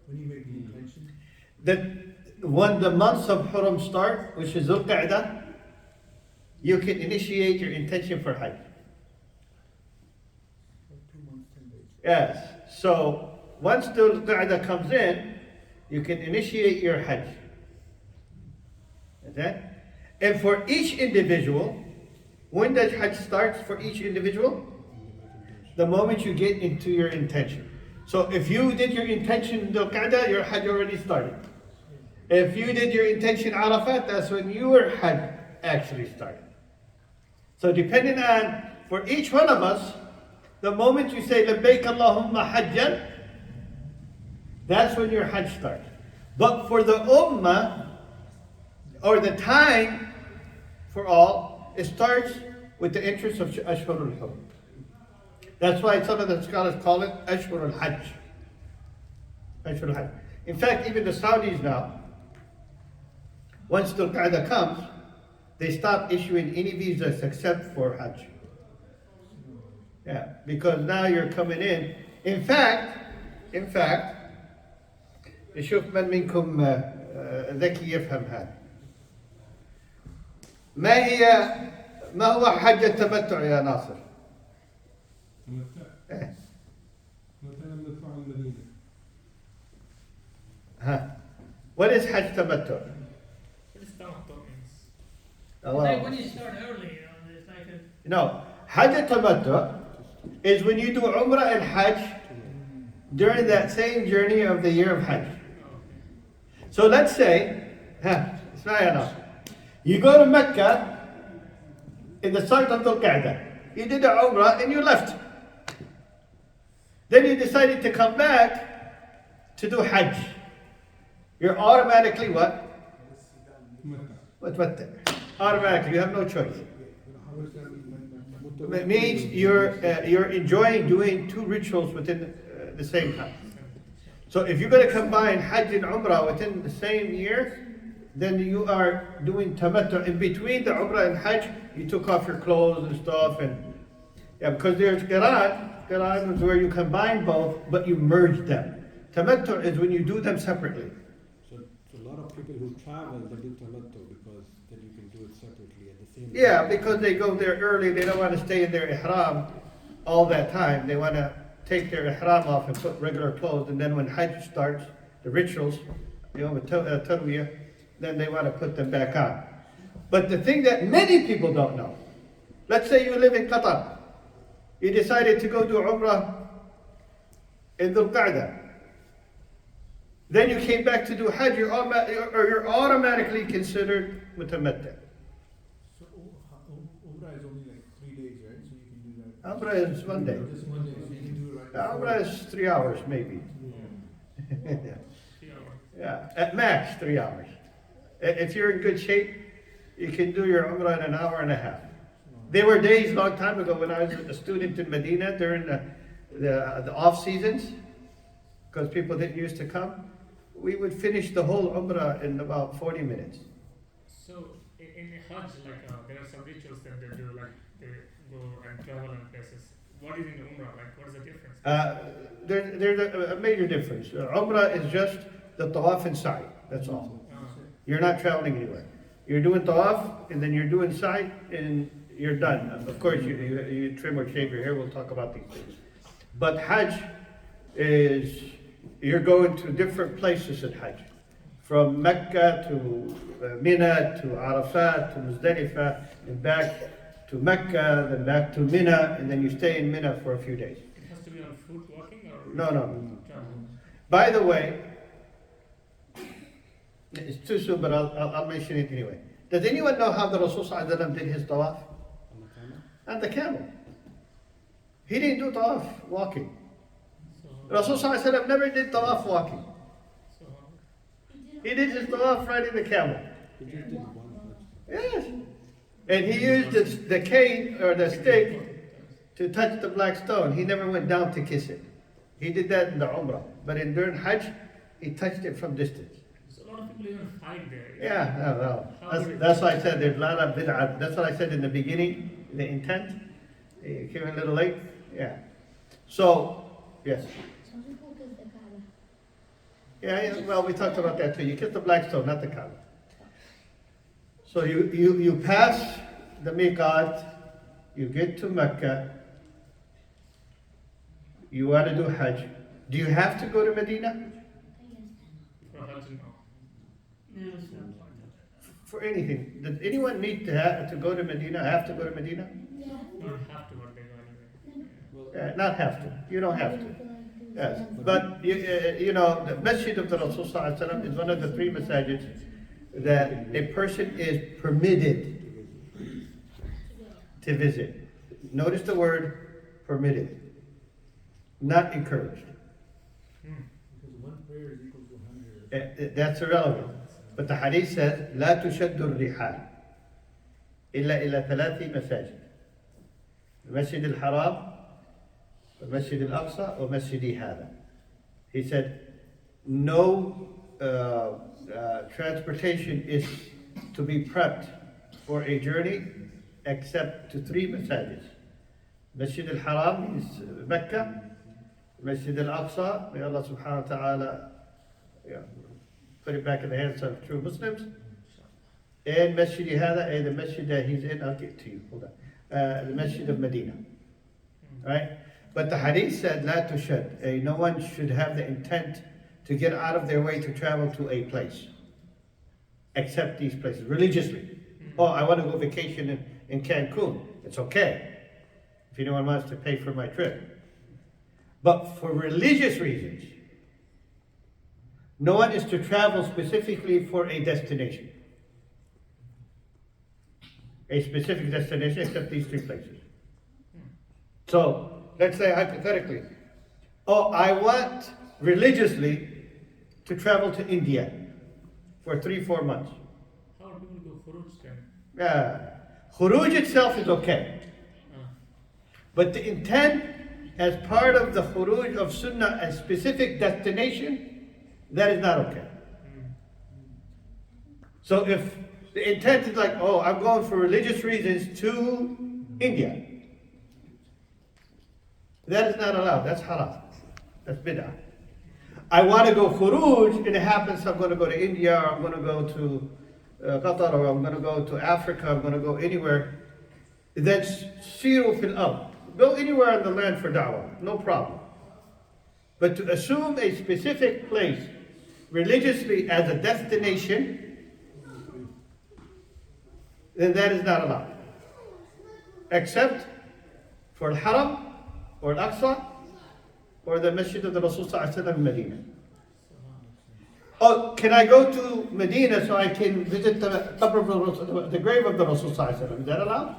When you make the intention, When the months of Hurum start, which is Dhul Qa'dah, you can initiate your intention for Hajj. 2 months, 10 days. Yes. So once Dhul Qa'dah comes in, you can initiate your Hajj. Okay? And for each individual, when does Hajj starts for each individual? The moment you get into your intention. So if you did your intention in Dhul Qa'dah, your Hajj already started. If you did your intention Arafat, that's when your Hajj actually started. So depending on, for each one of us, the moment you say Labbaik Allahumma Hajjan, that's when your Hajj starts. But for the Ummah, or the time for all, it starts with the entrance of Ashhurul Hurum. That's why some of the scholars call it Ashhurul Hajj. Ashhurul Hajj. In fact, even the Saudis now, once Dhul Qa'dah comes, they stop issuing any visas except for Hajj. Yeah, because now you're coming in. In fact, نشوف من منكم ذكي يفهم هذا. ما هو حج التمتع يا ناصر؟ تمتع إيه. مثلا ندفع المدينة. ها. What is حج تمتع? Like when you start early, it's like a, No, حج التمتع is when you do Umrah and Hajj during that same journey of the year of Hajj. So let's say, you go to Mecca in the start of Dhul Qa'dah. You did the Umrah and you left. Then you decided to come back to do Hajj. You're automatically what? What? Automatically, you have no choice. It means you're enjoying doing two rituals within the same time. So if you're going to combine Hajj and Umrah within the same year, then you are doing tamattu. In between the Umrah and Hajj, you took off your clothes and stuff, and because there's Qiran. Qiran is where you combine both, but you merge them. Tamattu is when you do them separately. So a lot of people who travel, they do tamattu because then you can do it separately at the same time. Yeah, because they go there early, they don't want to stay in their ihram all that time. They want to take their ihram off and put regular clothes, and then when Hajj starts, the rituals, with tarwiyah, then they want to put them back on. But the thing that many people don't know, let's say you live in Qatar, you decided to go do Umrah in Dhul Qa'dah. Then you came back to do Hajj, you're automatically considered mutamattah. So Umrah is only like 3 days, right? So you can do that. Umrah is 1 day. Just 1 day, so you can do it right. Umrah is 3 hours maybe. Yeah, at max 3 hours. If you're in good shape, you can do your Umrah in an hour and a half. There were days a long time ago when I was a student in Medina during the off seasons, because people didn't used to come. We would finish the whole Umrah in about 40 minutes. So in Hajj, like there are some rituals that they do, like they go and travel in places. What is in Umrah? Like what is the difference? There's a major difference. Umrah is just the tawaf and sa'i. That's all. You're not traveling anywhere. You're doing tawaf and then you're doing sa'i and you're done. Of course, you trim or shave your hair. We'll talk about these things. But Hajj is you're going to different places in Hajj, from Mecca to Mina to Arafat to Muzdalifah and back to Mecca, then back to Mina, and then you stay in Mina for a few days. It has to be on foot walking or No. travel? By the way, it's too soon, but I'll mention it anyway. Does anyone know how the Rasul Sallallahu Alaihi Wasallam did his tawaf? On the camel. He didn't do tawaf walking. Rasul Sallallahu Alaihi Wasallam never did tawaf walking. So He did his tawaf riding the camel. He just did one much. Yes. And he used the cane or the stick to touch the black stone. He never went down to kiss it. He did that in the Umrah. But during Hajj, he touched it from distance. So a lot of people even hide there. Yeah, no. That's why I said there's a lot of bid'ah. That's what I said in the beginning, the intent. You came in a little late. Yeah. So, yes. Some people kiss the Kaaba. Yeah, well, we talked about that too. You kiss the black stone, not the Kaaba. So you pass the miqat, you get to Mecca, you want to do Hajj. Do you have to go to Medina? For Hajj, no. yeah, it's not like For anything. Does anyone need to go to Medina, have to go to Medina? Yeah. Not have to, but they go anyway. Well, Not have to. You don't have to. Yes. But, the Masjid of the Rasul Sallallahu Alaihi Wasallam is one of the 3 masajids that a person is permitted to visit. Notice the word permitted, not encouraged. Because one prayer is equal to 100. That's irrelevant. But the hadith says, لا تشد الرحال إلا إلى 3 مساجد. المسجد الحرام, المسجد الأقصى, ومسجدي هذا. He said, no transportation is to be prepped for a journey except to 3 masajid. Masjid al-Haram is Mecca. Masjid al-Aqsa, may Allah subhanahu wa ta'ala put it back in the hands of true Muslims. And Masjid Hada, and the masjid that he's in, I'll get to you, hold on. The Masjid of Medina. Right? But the hadith said, La tushad, no one should have the intent to get out of their way to travel to a place. Except these places, religiously. Oh, I want to go vacation in Cancun. It's okay. If anyone wants to pay for my trip. But for religious reasons, no one is to travel specifically for a destination. A specific destination except these 3 places. So, let's say hypothetically, oh, I want religiously to travel to India for 3-4 months. How do people go khuruj then? Khuruj itself is okay. But the intent as part of the khuruj of sunnah, a specific destination, that is not okay. So if the intent is like, oh, I'm going for religious reasons to India, that is not allowed. That's haram. That's bid'ah. I want to go khuruj, and it happens I'm going to go to India, or I'm going to go to Qatar, or I'm going to go to Africa, I'm going to go anywhere. Then siru fil ard. Go anywhere on the land for da'wah, no problem. But to assume a specific place religiously as a destination, then that is not allowed. Except for Al-Haram, or Al-Aqsa, or the Masjid of the Rasul Sallallahu Alaihi Wasallam in Medina. Oh, can I go to Medina so I can visit the grave of the Rasul Sallallahu Alaihi Wasallam? Is that allowed?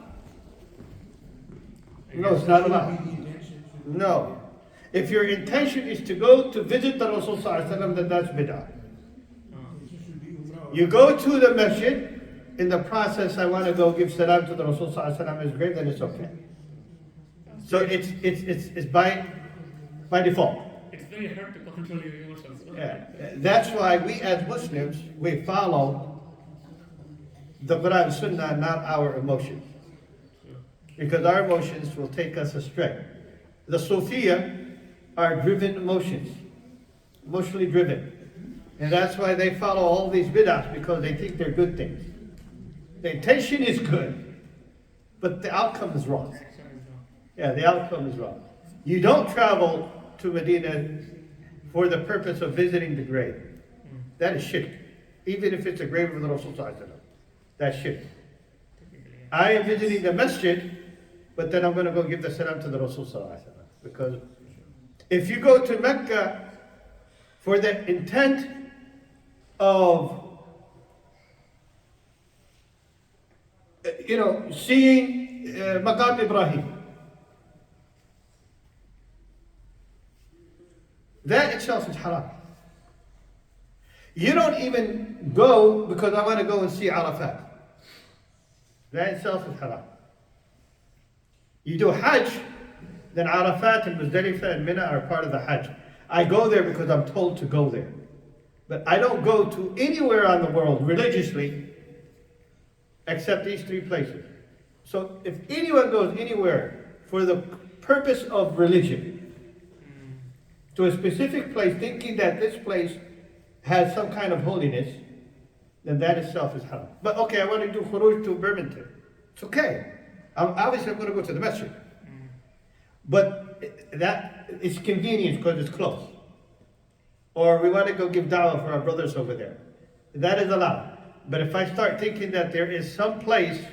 No, it's not allowed. No. If your intention is to go to visit the Rasul Sallallahu Alaihi Wasallam, then that's bid'ah. You go to the masjid, in the process I want to go give salam to the Rasul Sallallahu Alaihi Wasallam's grave, then it's okay. So it's by default. It's very hard to control your emotions. Yeah. That's why we as Muslims, we follow the Quran and Sunnah, not our emotions. Because our emotions will take us astray. The Sufiya are driven emotions, emotionally driven. And that's why they follow all these bid'ahs, because they think they're good things. The intention is good, but the outcome is wrong. Yeah, the outcome is wrong. You don't travel to Medina for the purpose of visiting the grave. That is shirk. Even if it's a grave of the Rasul Sallallahu Alaihi Wasallam. That's shirk. I am visiting the masjid, but then I'm going to go give the salam to the Rasul Sallallahu Alaihi Wasallam. Because if you go to Mecca for the intent of seeing Maqam Ibrahim, that itself is haram. You don't even go because I want to go and see Arafat. That itself is haram. You do Hajj, then Arafat and Muzdalifah and Mina are part of the Hajj. I go there because I'm told to go there. But I don't go to anywhere on the world religiously except these 3 places. So if anyone goes anywhere for the purpose of religion, to a specific place, thinking that this place has some kind of holiness, then that itself is haram. But okay, I want to do khuruj to Birmingham. It's okay. Obviously, I'm going to go to the masjid. But that it's convenient because it's close. Or we want to go give da'wah for our brothers over there. That is allowed. But if I start thinking that there is some place,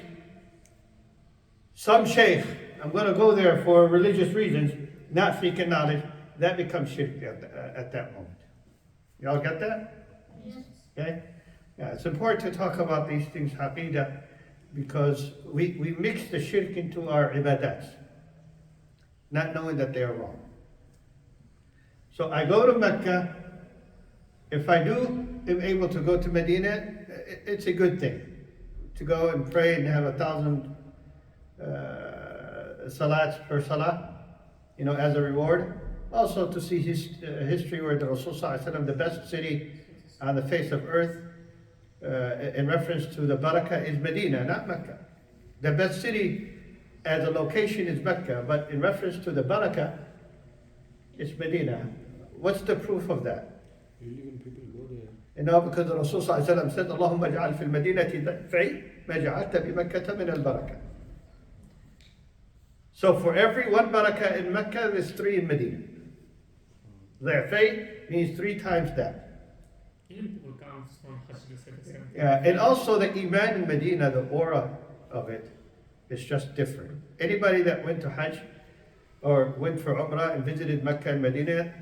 some sheikh, I'm going to go there for religious reasons, not seeking knowledge, that becomes shirk at that moment. Y'all get that? Yes. Okay? Yeah, it's important to talk about these things, haqidah, because we mix the shirk into our ibadats, not knowing that they are wrong. So I go to Mecca, if I am able to go to Medina, it's a good thing to go and pray and have 1,000 salats per salah, as a reward. Also to see history where the Rasul Sallallahu Alaihi Wasallam, the best city on the face of earth, in reference to the barakah, is Medina, not Mecca. The best city as a location is Mecca, but in reference to the barakah, it's Medina. What's the proof of that? Usually when people go there, Because the Rasul Sallallahu Alaihi Wasallam said, Allahumma ja'al fil madinati daf'i ma ja'alta bi Makkata min al-barakah. So for every one barakah in Mecca, there's 3 in Medina. Daf'i means 3 times that. Even people come from Hajj, they say the same thing. Yeah, and also the Iman in Medina, the aura of it is just different. Anybody that went to Hajj or went for Umrah and visited Mecca and Medina,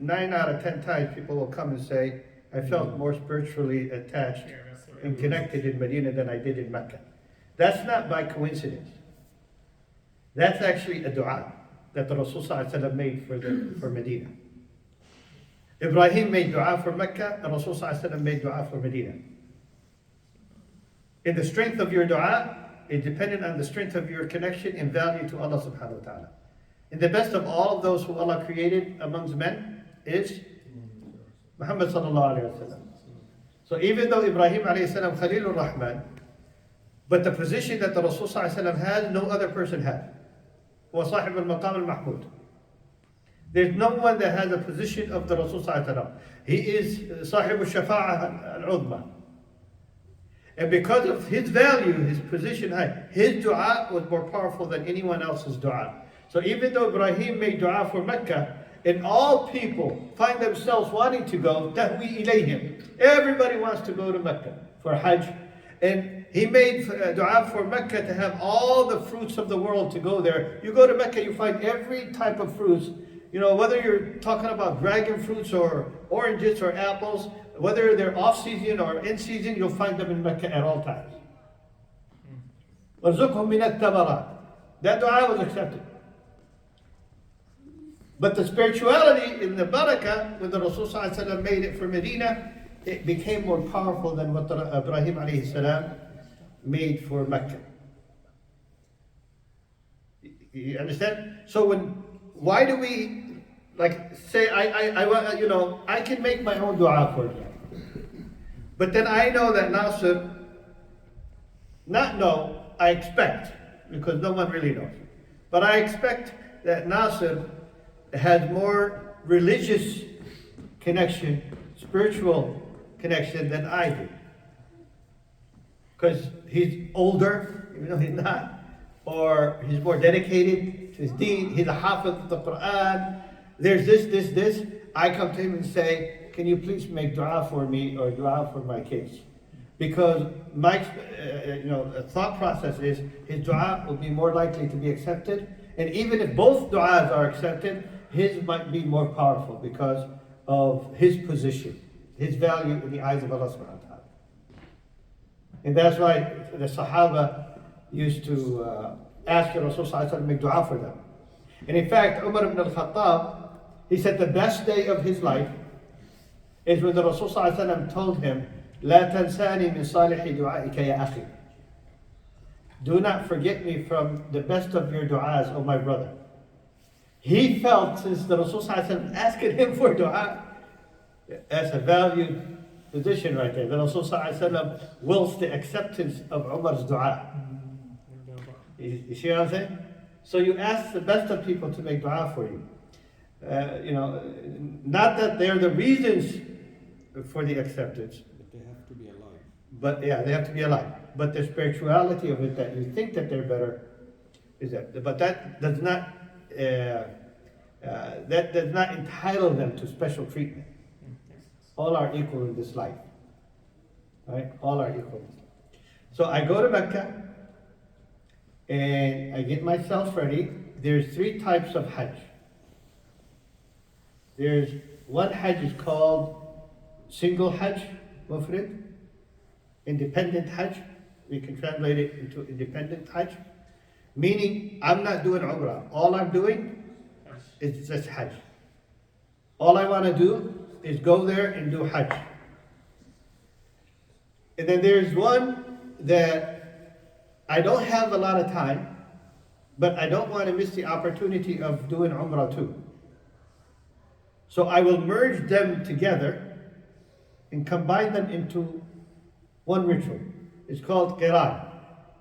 9 out of 10 times people will come and say, I felt more spiritually attached Yeah, that's what and connected in Medina than I did in Mecca. That's not by coincidence. That's actually a dua that the Rasul Sallallahu Alaihi Wasallam made for Medina. Ibrahim made dua for Mecca, and Rasul Sallallahu Alaihi Wasallam made dua for Medina. In the strength of your dua, it depended on the strength of your connection and value to Allah subhanahu wa ta'ala. And the best of all of those who Allah created amongst men is Muhammad sallallahu alayhi wa sallam. So even though Ibrahim alayhi salam Khalilur Rahman, but the position that the Rasul sallallahu alayhi wa sallam has, no other person has. وصاحب المقام المحمود. There's no one that has a position of the Rasul sallallahu alayhi wa sallam. He is صاحب الشفاعة العظمى. And because of his value, his position high, his dua was more powerful than anyone else's dua. So even though Ibrahim made dua for Mecca, and all people find themselves wanting to go, tahwi ilayhim. Everybody wants to go to Mecca for Hajj. And he made dua for Mecca to have all the fruits of the world to go there. You go to Mecca, you find every type of fruits. Whether you're talking about dragon fruits or oranges or apples, whether they're off season or in season, you'll find them in Mecca at all times. وَارْزُقْهُم مِّنَ الثَّمَرَاتِ. That dua was accepted. But the spirituality in the barakah, when the Rasul Sallallahu Alaihi Wasallam made it for Medina, it became more powerful than what Ibrahim alayhi salam made for Mecca. You understand? So why do we say I can make my own dua for you, but then I know that Nasir, I expect, because no one really knows, but I expect that Nasir has more religious connection, spiritual connection than I do. Because he's older, even though he's not, or he's more dedicated to his deen, he's a hafiz of the Quran, there's this. I come to him and say, can you please make dua for me or dua for my kids? Because my thought process is his dua will be more likely to be accepted, and even if both duas are accepted, his might be more powerful because of his position, his value in the eyes of Allah subhanahu wa ta'ala. And that's why the Sahaba used to ask the Rasul sallallahu alaihi wasallam to make dua for them. And in fact, Umar ibn al-Khattab, he said the best day of his life is when the Rasul sallallahu alaihi wasallam told him, لا تنساني من صالح دعائك يا أخي. Do not forget me from the best of your du'as, O my brother. He felt, since the Rasul sallallahu alaihi wasallam asking him for dua, that's a valued position right there. The Rasul sallallahu alaihi wasallam wills the acceptance of Umar's dua. You see what I'm saying? So you ask the best of people to make dua for you. Not that they're the reasons for the acceptance. but they have to be alive. But yeah, they have to be alive. But the spirituality of it, that you think that they're better, is that. But that does not entitle them to special treatment. All are equal in this life, right? All are equal. So I go to Mecca and I get myself ready. There's 3 types of Hajj. There's one Hajj is called single Hajj, mufrid, independent Hajj. We can translate it into independent Hajj, meaning I'm not doing Umrah. All I'm doing is just Hajj. All I want to do is go there and do Hajj. And then there's one that I don't have a lot of time, but I don't want to miss the opportunity of doing Umrah too. So I will merge them together and combine them into one ritual. It's called Qiran.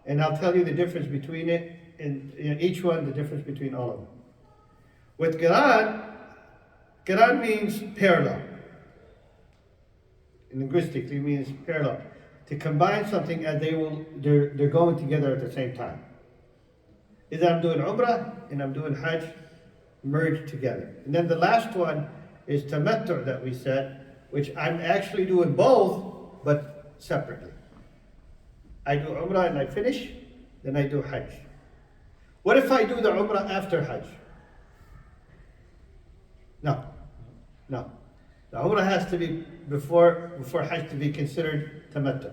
And I'll tell you the difference between it and each one, the difference between all of them. With Qiran, Qiran means parallel. Linguistically means parallel. To combine something as they're going together at the same time. Either I'm doing Umrah and I'm doing Hajj merged together. And then the last one is Tamattu that we said, which I'm actually doing both, but separately. I do Umrah and I finish, then I do Hajj. What if I do the Umrah after Hajj? No. The Umrah has to be before Hajj to be considered Tamattu.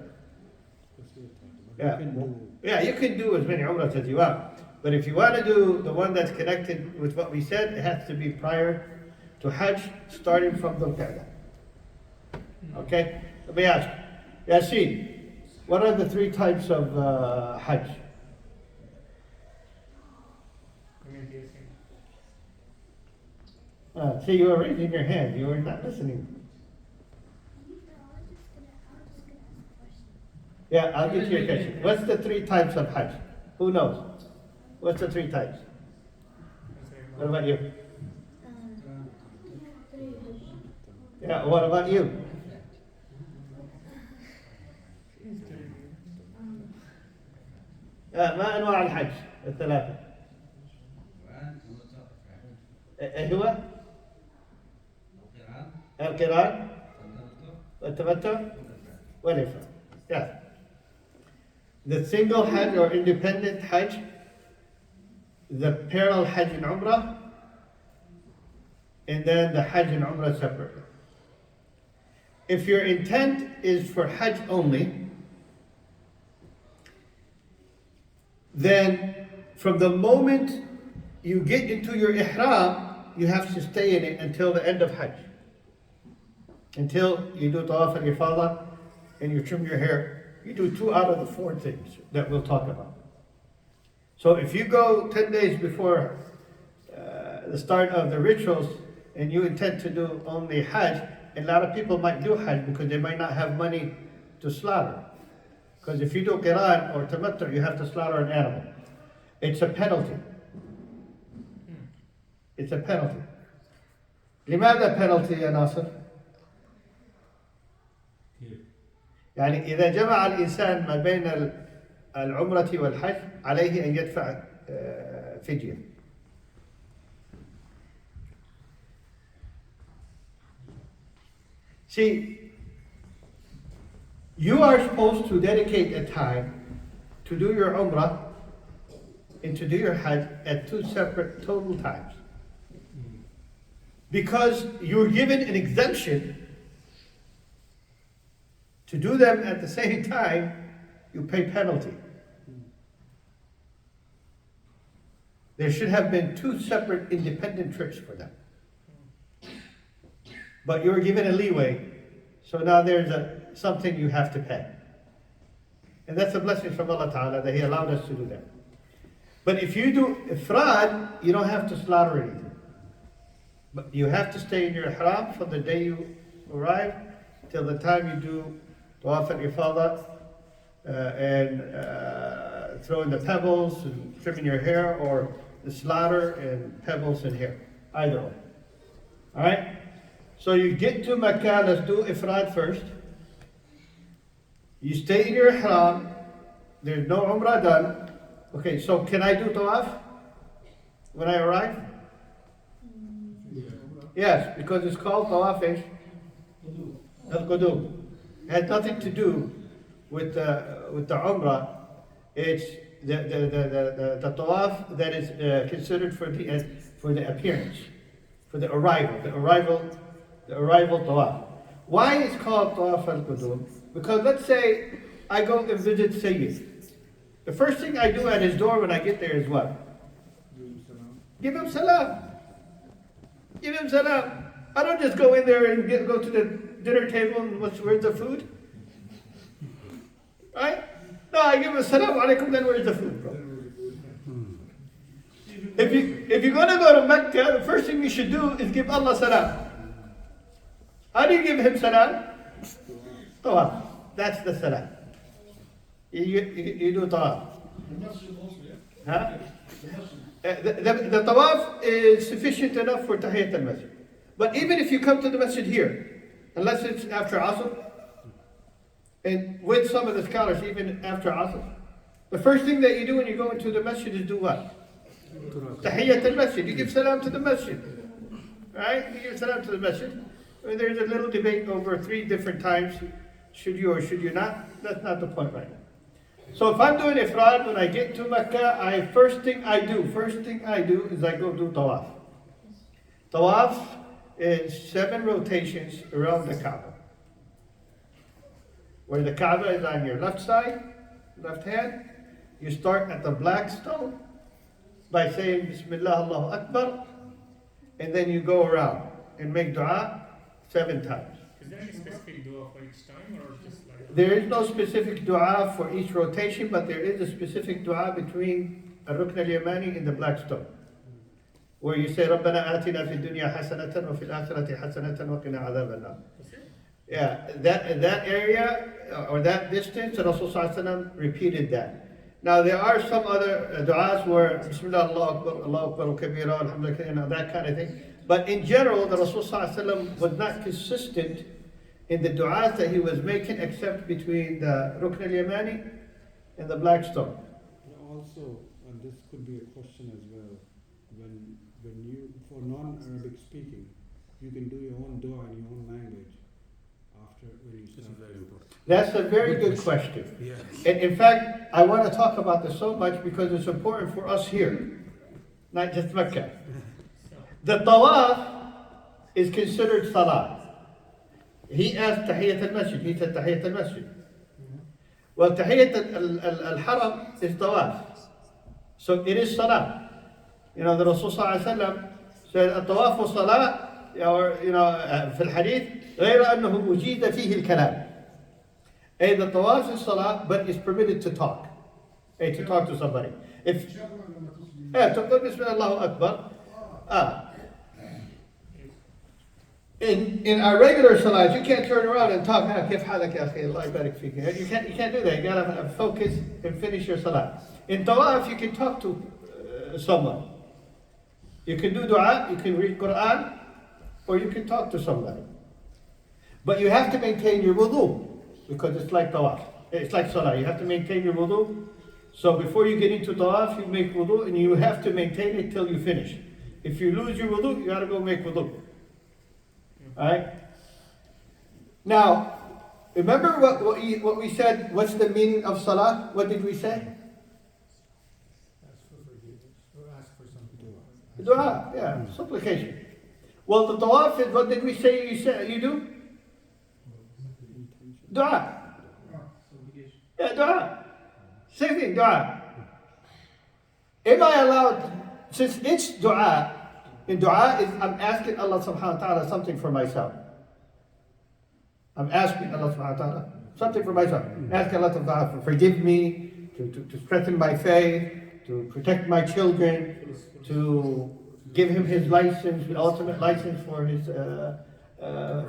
Yeah, you can do as many Umrahs as you want. But if you want to do the one that's connected with what we said, it has to be prior to Hajj, starting from Dhul Qa'dah. Okay? Let me ask, Yasin, what are the three types of Hajj? See, you were raising your hand. You were not listening. Yeah, I'll get you a question. What's the three types of Hajj? Who knows? What's the three types? What about you? Yeah, what about you? ما أنواع الحج الثلاثة؟ هو القران والتمتع والإفراد. Yeah. The single Hajj or independent Hajj, the parallel Hajj and Umrah, and then the Hajj and Umrah separately. If your intent is for Hajj only, then from the moment you get into your Ihram, you have to stay in it until the end of Hajj. Until you do Tawaf al-Ifadah and you trim your hair. You do 2 out of the 4 things that we'll talk about. So if you go 10 days before the start of the rituals and you intend to do only Hajj, and a lot of people might do Hajj because they might not have money to slaughter. Because if you do Qiran or Tamattu, you have to slaughter an animal. It's a penalty. It's a penalty. لماذا penalty يا ناصر؟ يعني إذا جمع الإنسان ما بين العمرة والحج عليه أن يدفع فدية. See, you are supposed to dedicate a time to do your Umrah and to do your Hajj at 2 separate total times. Because you're given an exemption to do them at the same time, you pay penalty. There should have been 2 separate independent trips for them. But you were given a leeway, so now there's something you have to pay. And that's a blessing from Allah Ta'ala that He allowed us to do that. But if you do ifrad, you don't have to slaughter anything. But you have to stay in your ihram from the day you arrive till the time you do Tawaf al-Ifadah and throwing the pebbles and trimming your hair, or the slaughter and pebbles and hair. Either way. Alright? So you get to Makkah, let's do Ifrad first. You stay in your ihram, there's no Umrah done. Okay, so can I do Tawaf when I arrive? Yes, because it's called Tawaf al-Qudum. It has nothing to do with the Umrah. It's the Tawaf that is considered for the appearance, for the arrival Tawaf. Why is it called Tawaf al-Qudum? Because let's say I go and visit Sayyid. The first thing I do at his door when I get there is what? Give him salam. Give him salam. I don't just go in there and go to the dinner table and where's the food? Right? No, I give him assalamu alaikum, then where's the food, bro? If you're gonna go to Mecca, the first thing you should do is give Allah salam. How do you give him salam? Tawaf. That's the salam. You do tawaf. Huh? The tawaf is sufficient enough for tahiyyat al-masjid. But even if you come to the masjid here, unless it's after Asr, and with some of the scholars, even after Asr, the first thing that you do when you go into the masjid is do what? Tahiyyat al-masjid. You give salam to the masjid. Right? You give salam to the masjid. I mean, there's a little debate over 3 different times. Should you or should you not? That's not the point right now. So if I'm doing ifrad, when I get to Mecca, first thing I do is I go do tawaf. Tawaf is 7 rotations around the Kaaba. Where the Kaaba is on your left side, left hand, you start at the black stone by saying Bismillah Allahu Akbar, and then you go around and make dua 7 times. Is there any specific dua for each time or just like? There is no specific dua for each rotation, but there is a specific dua between Rukn al-Yamani and the black stone, where you say رَبَّنَا آتِنَا فِي الدُّنْيَا حَسَنَةً وَفِي الْآخِرَةِ حَسَنَةً وَقِنَا عَذَابَ النَّارِ. Yeah, that area or that distance, the Rasul Sallallahu Alaihi Wasallam repeated that. Now there are some other du'as where Bismillah Allahu Akbar, Allahu Akbar, Kabira, Alhamdulillah, that kind of thing. But in general, the Rasul Sallallahu Alaihi Wasallam was not consistent in the du'as that he was making except between the Rukn al-Yamani and the black stone. Also, and this could be a question as well, when you, for non-Arabic speaking, you can do your own dua in your own language after when you start. That's a very good question. Yes. And in fact, I want to talk about this so much because it's important for us here, not just Mecca. The tawaf is considered salah. He asked tahiyyat al-masjid, he said tahiyyat al-masjid. Well, tahiyyat al-haram is tawaf. So it is salah. You know, the Rasul Sallallahu Alaihi Wasallam said, "At-tawafu salah," or في الحديث, غير أنه مجيد فيه الكلام. The tawaf is salah, but is permitted to talk. To talk to somebody. If تقول بسم الله الله أكبر. In our regular salah, you can't turn around and talk. كيف حالك يا أخي الله يبارك فيك. You can't do that. You gotta focus and finish your salah. In tawaf, you can talk to someone. You can do dua, you can read Quran, or you can talk to somebody. But you have to maintain your wudu, because it's like tawaf. It's like salah. You have to maintain your wudu. So before you get into tawaf, you make wudu, and you have to maintain it till you finish. If you lose your wudu, you gotta go make wudu. Alright? Now, remember what we said, what's the meaning of salah? What did we say? Ask for forgiveness or ask for something. Dua, yeah, supplication. Well, the tawaf is, what did we say you do? Dua. Yeah, dua. Same thing, dua. Am I allowed, since it's dua, in dua is I'm asking Allah subhanahu wa ta'ala something for myself. I'm asking Allah subhanahu wa ta'ala something for myself. Asking Allah subhanahu wa ta'ala to forgive me, to strengthen my faith, to protect my children, to give him his license, the ultimate license for his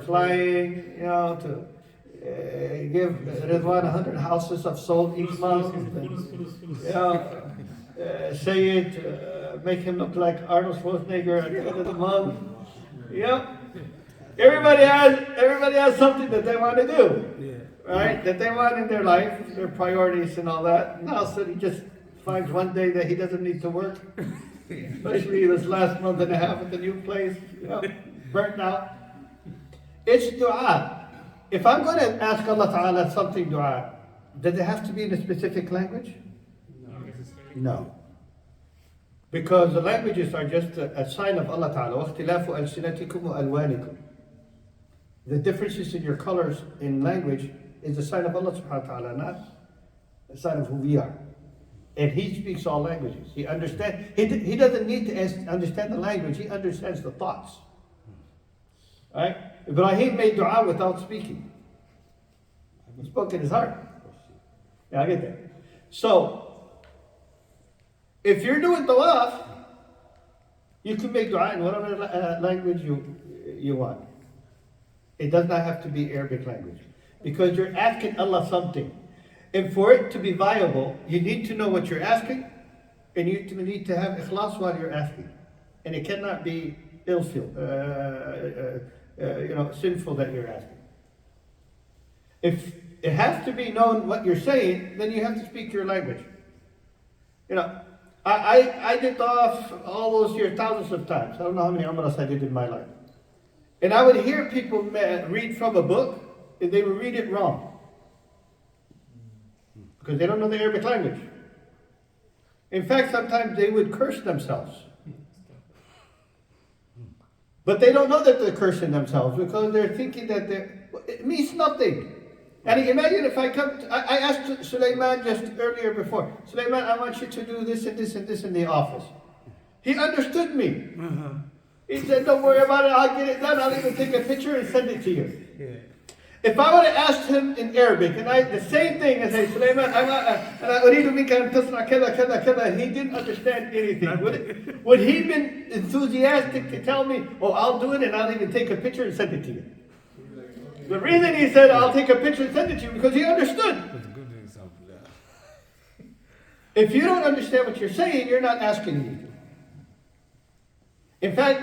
flying, to give Ridwan 100 houses of sold each month, and, say it, make him look like Arnold Schwarzenegger at the end of the month. Everybody has something that they want to do, right? That they want in their life, their priorities and all that. And also he just finds one day that he doesn't need to work, especially this last month and a half at the new place, burnt out. It's dua. If I'm going to ask Allah Ta'ala something dua, does it have to be in a specific language? No. Because the languages are just a sign of Allah Ta'ala. وَاخْتِلَافُ أَلْسِنَتِكُمْ وَأَلْوَانِكُم. The differences in your colors in language is a sign of Allah Subhanahu wa Ta'ala, not a sign of who we are. And He speaks all languages. He understands. He doesn't need to understand the language. He understands the thoughts. Right? Ibrahim made dua without speaking. He spoke in his heart. Yeah, I get that. So, if you're doing tawaf, you can make dua in whatever language you want. It does not have to be Arabic language. Because you're asking Allah something. And for it to be viable, you need to know what you're asking, and you need to have ikhlas while you're asking. And it cannot be ill-feel, sinful that you're asking. If it has to be known what you're saying, then you have to speak your language. I did tawaf all those years, thousands of times. I don't know how many umrahs I did in my life. And I would hear people read from a book, and they would read it wrong. Because they don't know the Arabic language. In fact, sometimes they would curse themselves. But they don't know that they're cursing themselves because they're thinking that it means nothing. And imagine if I asked Sulaiman just earlier before, Sulaiman, I want you to do this and this and this in the office. He understood me. He said, don't worry about it, I'll get it done, I'll even take a picture and send it to you. Yeah. If I would have asked him in Arabic, and the same thing, I say, Sulaiman, he didn't understand anything. Would he have been enthusiastic to tell me, oh, I'll do it and I'll even take a picture and send it to you? The reason he said, I'll take a picture and send it to you, because he understood. That's a good example, yeah. If you don't understand what you're saying, you're not asking anything. In fact,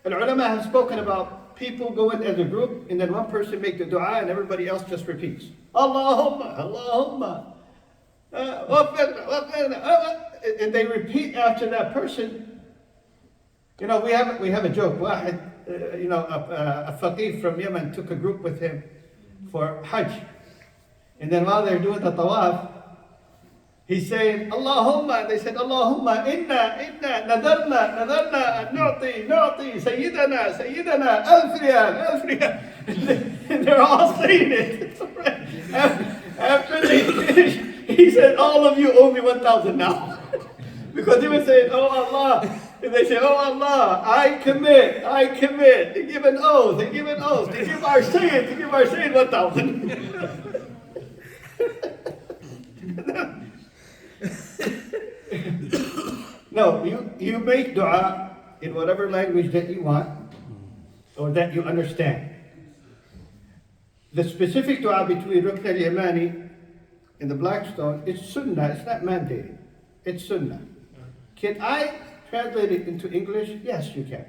the ulama have spoken about people going as a group, and then one person make the dua, and everybody else just repeats. Allahumma, Allahumma, and they repeat after that person. We have a joke. A faqih from Yemen took a group with him for Hajj, and then while they're doing the tawaf, he's saying, Allahumma, they said, Allahumma, inna, nadarna, nu'ti, sayyidana, alf riyal. And they're all saying it. After they finished, he said, all of you owe me 1,000 now. Because he was saying, oh Allah. And they say, oh Allah, I commit. They give an oath. They give our saying 1,000. No, you make dua in whatever language that you want or that you understand. The specific dua between Rukn al-Yamani and the Black Stone, it's sunnah, it's not mandated. It's sunnah. Can I translate it into English? Yes, you can.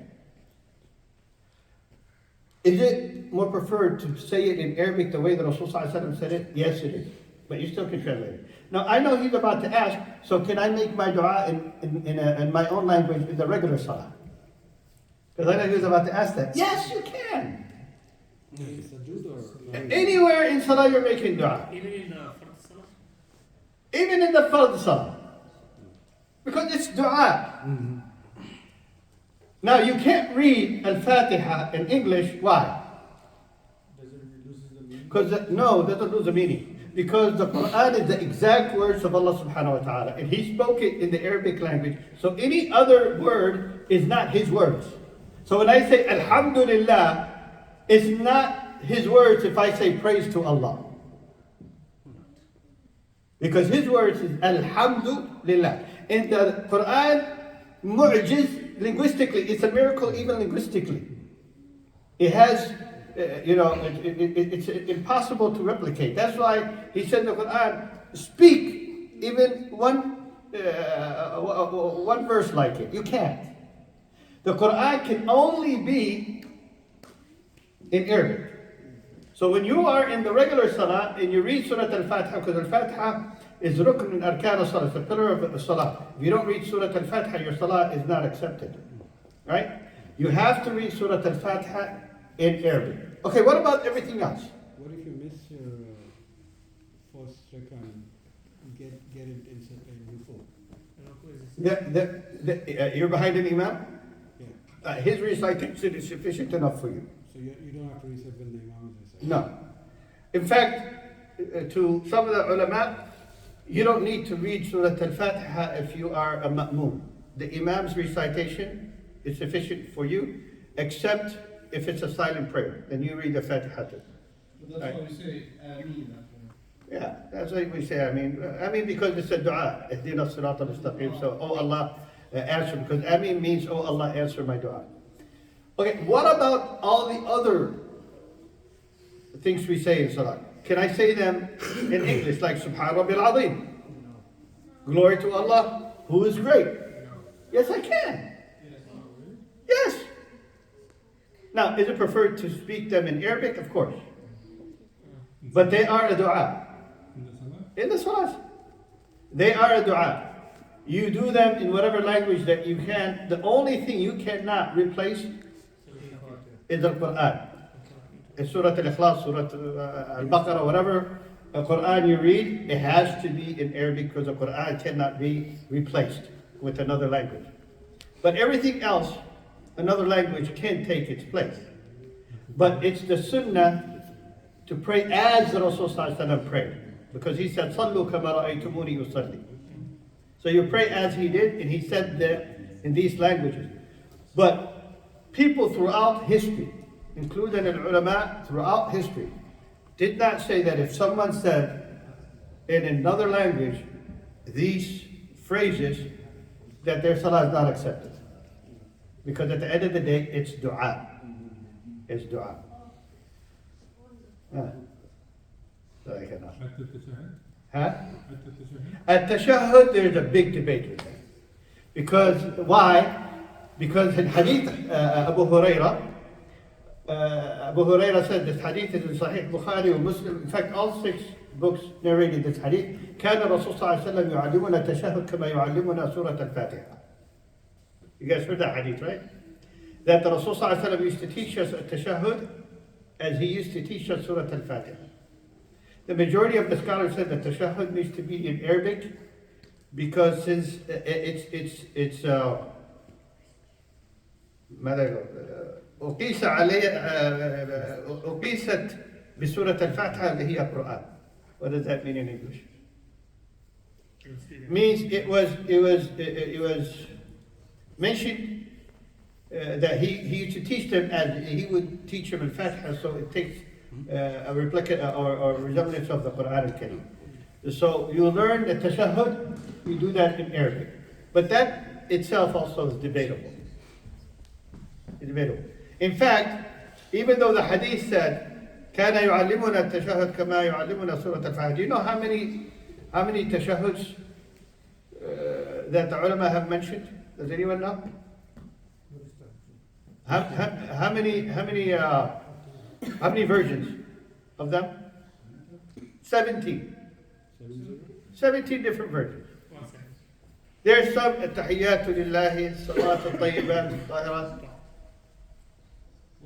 Is it more preferred to say it in Arabic the way that Rasul said it? Yes, it is. But you still can translate it. Now, I know he's about to ask, so can I make my dua in my own language in the regular salah? Because I know he was about to ask that. Yes, you can. Anywhere in salah you're making dua. Even in the Fard Salah? Even in the Fard Salah. Because it's dua. Mm-hmm. Now, you can't read Al-Fatiha in English. Why? Does it lose the meaning? Because, no, that doesn't lose the meaning. Because the Quran is the exact words of Allah subhanahu wa ta'ala. And He spoke it in the Arabic language. So any other word is not His words. So when I say Alhamdulillah, it's not His words if I say praise to Allah. Because His words is Alhamdulillah. In the Quran, mu'jiz, linguistically, it's a miracle even linguistically. It has, it's impossible to replicate. That's why He said in the Quran, speak even one verse like it. You can't. The Quran can only be in Arabic. So when you are in the regular salah and you read Surah Al-Fatiha, because Al-Fatiha is rukn min arkan al-salah, it's a pillar of the salah. If you don't read Surah Al-Fatiha, your salah is not accepted. Right? You have to read Surah Al-Fatiha in Arabic. Okay, what about everything else? What if you miss your first rakah and get it in before? You're behind an imam? Yeah. His recitation is sufficient enough for you. So you don't have to recite when the imam is reciting? No. In fact, to some of the ulama, you don't need to read Surah Al-Fatiha if you are a ma'moom. The imam's recitation is sufficient for you, except if it's a silent prayer, then you read the Fatiha too. But that's why we say Ameen after. Yeah, that's what we say. I mean because it's a dua. Ihdina as-sirata al-mustaqim. So, oh Allah, answer, because Ameen means, oh Allah, answer my dua. Okay, what about all the other things we say in Salah? Can I say them in English, like Subhan Rabbil Azim? Glory to Allah, who is great. Yes, I can. Yes. Now, is it preferred to speak them in Arabic? Of course. But they are a dua. In the salah. They are a dua. You do them in whatever language that you can. The only thing you cannot replace is the Quran. It's Surah Al-Ikhlas, Surah Al-Baqarah, whatever the Quran you read, it has to be in Arabic because the Quran cannot be replaced with another language. But everything else, another language can take its place. But it's the sunnah to pray as the Rasul prayed. Because he said, Sallu kama ra'aytumuni usalli. So you pray as he did, and he said that in these languages. But people throughout history, including the ulama throughout history, did not say that if someone said in another language these phrases, that their salah is not accepted. Because at the end of the day, it's dua. It's dua. So I cannot. Huh? At tashahhud, there's a big debate with that. Because, why? Because in hadith, Abu Huraira said this hadith is in Sahih Bukhari and Muslim. In fact, all 6 books narrated this hadith. كان الرسول صلى الله عليه وسلم يعلمنا التشهد كما يعلمنا سورة الفاتحة. You guys heard that hadith, right? That the Rasul صلى الله عليه وسلم used to teach us tashahhud as he used to teach us Surah Al-Fatiha. The majority of the scholars said that tashahhud needs to be in Arabic because since it's أقيس أقيست بسورة الفاتحة اللي هي القرآن. What does that mean in English? Means it was mentioned that he used to teach them as he would teach them al-Fatiha, so it takes a replica or resemblance of the Quran al-Karim. So you learn the tashahhud, you do that in Arabic. But that itself also is debatable. It's debatable. In fact, even though the hadith said, كان يعلمنا التشهد كما يعلمنا سورة الفاتحة. Do you know how many tashahhuds that the ulama have mentioned? Does anyone know? How many versions of them? 17. 17 different versions. There's some التحيات لله الصلوات الطيبات الطاهرات.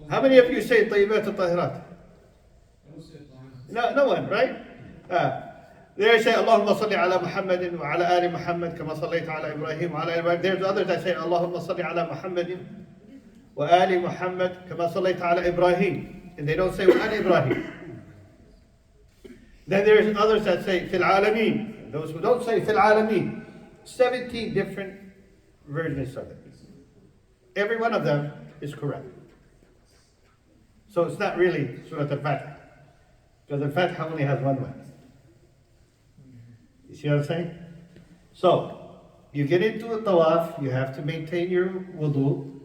How many of you say الطيبات الطاهرات? No one, right? There say اللهم صل على محمد وعلى آل محمد كما صليت على إبراهيم وعلى آل إبراهيم. There's others that say اللهم صل على محمد وآل محمد كما صليت على إبراهيم, and they don't say وآل إبراهيم. Then there's others that say في العالمين. Those who don't say في العالمين. 17 different versions of it. Every one of them is correct. So it's not really Surah Al-Fatiha, because Al-Fatiha only has one way. You see what I'm saying? So, you get into a tawaf, you have to maintain your wudu,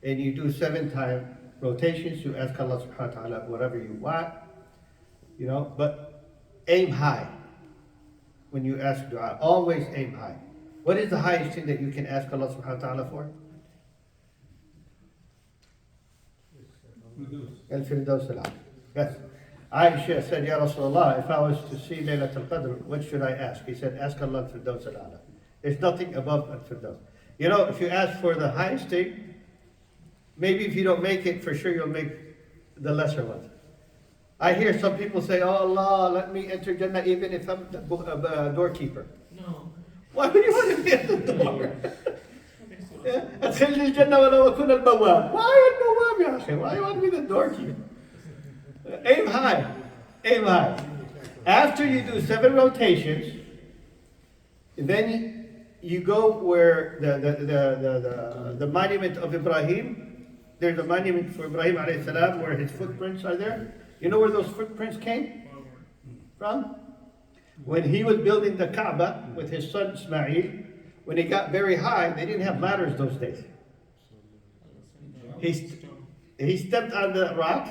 and you do 7-time rotations. You ask Allah subhanahu wa ta'ala whatever you want, but aim high when you ask dua. Always aim high. What is the highest thing that you can ask Allah subhanahu wa ta'ala for? Al-Firdaus al-A'la. Yes. Aisha said, Ya Rasulullah, if I was to see Laylat al-Qadr, what should I ask? He said, ask Allah al-Firdaus al-A'la. There's nothing above al-Firdaus. If you ask for the highest thing, maybe if you don't make it, for sure you'll make the lesser one. I hear some people say, oh Allah, let me enter Jannah even if I'm the doorkeeper. No. Why would you want to be at the door? أدخلني الجنة ولو أكون البواب. Why البواب يا أخي? Why you want to be the doorkeeper? Aim high. Aim high. After you do 7 rotations, then you go where the monument of Ibrahim, there's a monument for Ibrahim alayhi salam where his footprints are there. You know where those footprints came from? When he was building the Kaaba with his son Ismail, when he got very high, they didn't have ladders those days. He stepped on the rock,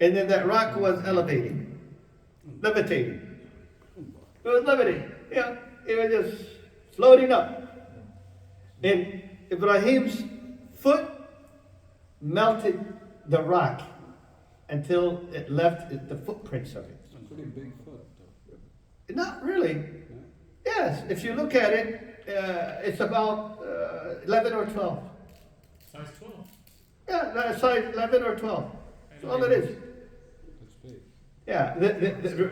and then that rock was levitating. It was levitating. Yeah, it was just floating up. And Ibrahim's foot melted the rock until it left the footprints of it. It's a pretty big foot, though. Not really. Yes, if you look at it, it's about 11 or 12. Size 12. Yeah, size 11 or 12. That's all it is. That's big. Yeah,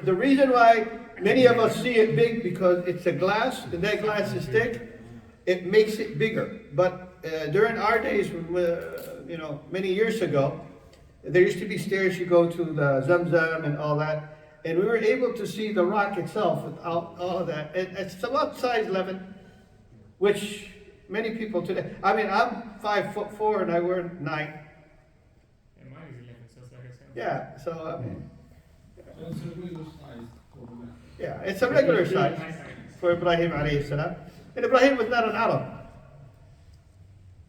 the reason why many of us see it big because it's a glass, and that glass is thick, it makes it bigger. But during our days, many years ago, there used to be stairs you go to the Zamzam and all that, and we were able to see the rock itself without all of that. It's about size 11, which many people today, I mean, I'm 5'4" and I wear 9. And mine is 11, so it's like I said. Yeah, so I mean, So it's a regular size over there. yeah, it's a regular size for Ibrahim alayhi salam. And Ibrahim was not an Arab.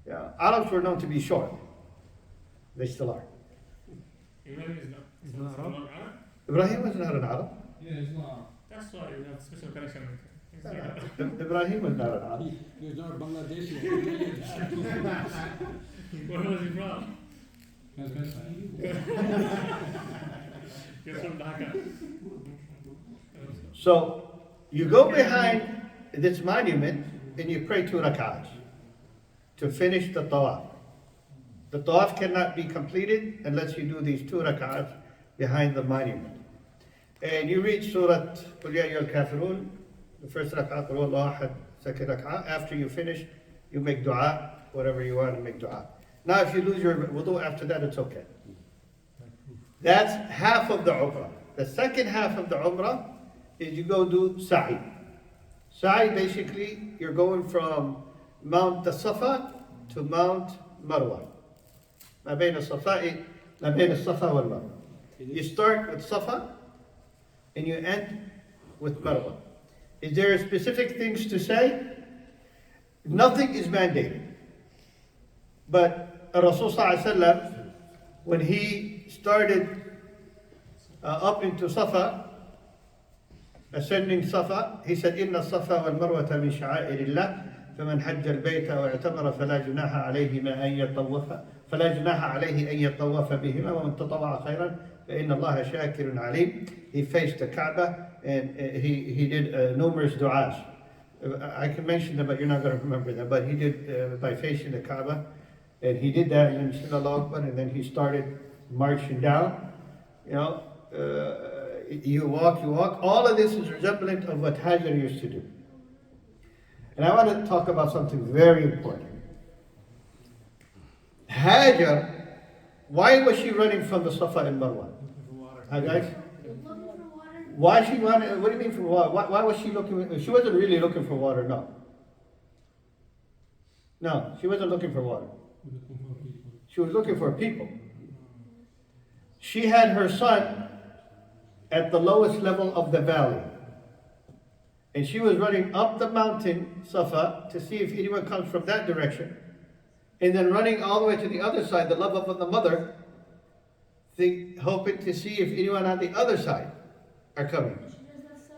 Yeah, Arabs were known to be short. They still are. Ibrahim is not. He's not Arab? Ibrahim was not an Arab. Yeah, it's not. That's why you have special connection with him. He's not Yeah. Arab. Ibrahim was not an Arab. He's not Bangladeshi. Where was he from? That's better. He's from Dhaka. So you go behind this monument and you pray 2 rak'ahs to finish the tawaf. The tawaf cannot be completed unless you do these 2 rak'ahs behind the monument. And you read Surah Qul Ya Ayyuhal Kafirun, the first rak'ah, Qul Huwallahu Ahad, second rak'ah. After you finish, you make dua, whatever you want to make dua. Now if you lose your wudu after that, it's okay. That's half of the umrah. The second half of the umrah is you go do sa'i. Sa'i, basically, you're going from Mount Safa to Mount Marwa. ما بين الصفا والمروة. You start with Safa and you end with Marwa. Is there specific things to say? Nothing is mandated. But Rasul Sallallahu Alaihi Wasallam, when he started up into Safa, ascending Safa, he said, إن الصفا والمروة من شعائر الله فمن حج البيت واعتمر فلا جناح عليه أن يطوف بهما ومن تطوع خيرا فإن الله شاكر عليم. He faced the Kaaba and he did numerous du'as. I can mention them, but you're not going to remember them. But he did by facing the Kaaba, and he did that, and then Allahu Akbar, and then he started marching down. You walk. All of this is resemblant of what Hajar used to do. And I want to talk about something very important. Hajar, why was she running from the Safa and Marwa? Hi guys? Looking for water. Why she wanted, what do you mean for water? Why was she looking, she wasn't really looking for water, no. No, she wasn't looking for water. She was looking for people. She had her son at the lowest level of the valley. And she was running up the mountain, Safa, to see if anyone comes from that direction. And then running all the way to the other side, the love of the mother, hoping to see if anyone on the other side are coming.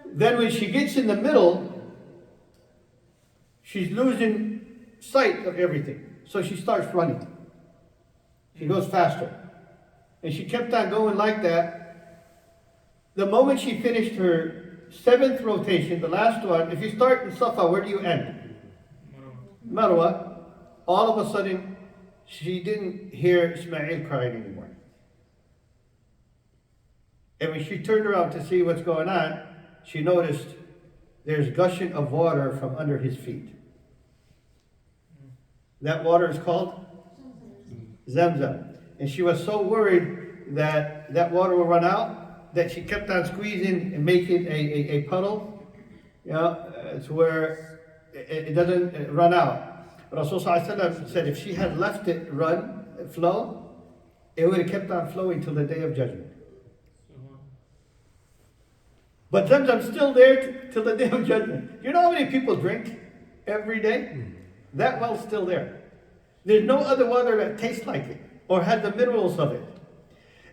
Then when she gets in the middle, she's losing sight of everything. So she starts running. She goes faster. And she kept on going like that. The moment she finished her 7th rotation, the last one, if you start in Safa, where do you end? Marwa. All of a sudden, she didn't hear Ismail crying anymore. And when she turned around to see what's going on, she noticed there's gushing of water from under his feet. That water is called Zamzam. And she was so worried that that water will run out that she kept on squeezing and making a puddle, to where it doesn't run out. Rasul Sallallahu Alaihi Wasallam said if she had left it flow, it would have kept on flowing till the day of judgment. But Zamzam's still there till the day of judgment. You know how many people drink every day? That well's still there. There's no other water that tastes like it or has the minerals of it.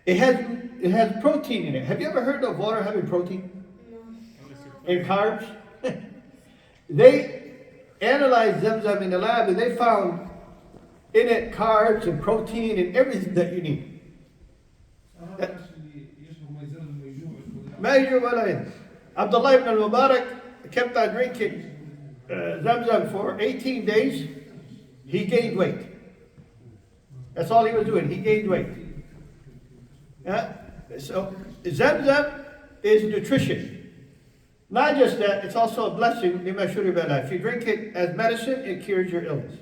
It has protein in it. Have you ever heard of water having protein? And carbs? They analyzed Zamzam in the lab and they found in it carbs and protein and everything that you need. ما يجوا ولا ين. Abdullah ibn al-Mubarak kept on drinking Zamzam for 18 days. He gained weight. That's all he was doing. He gained weight. So Zamzam is nutrition. Not just that, it's also a blessing. If you drink it as medicine, it cures your illness.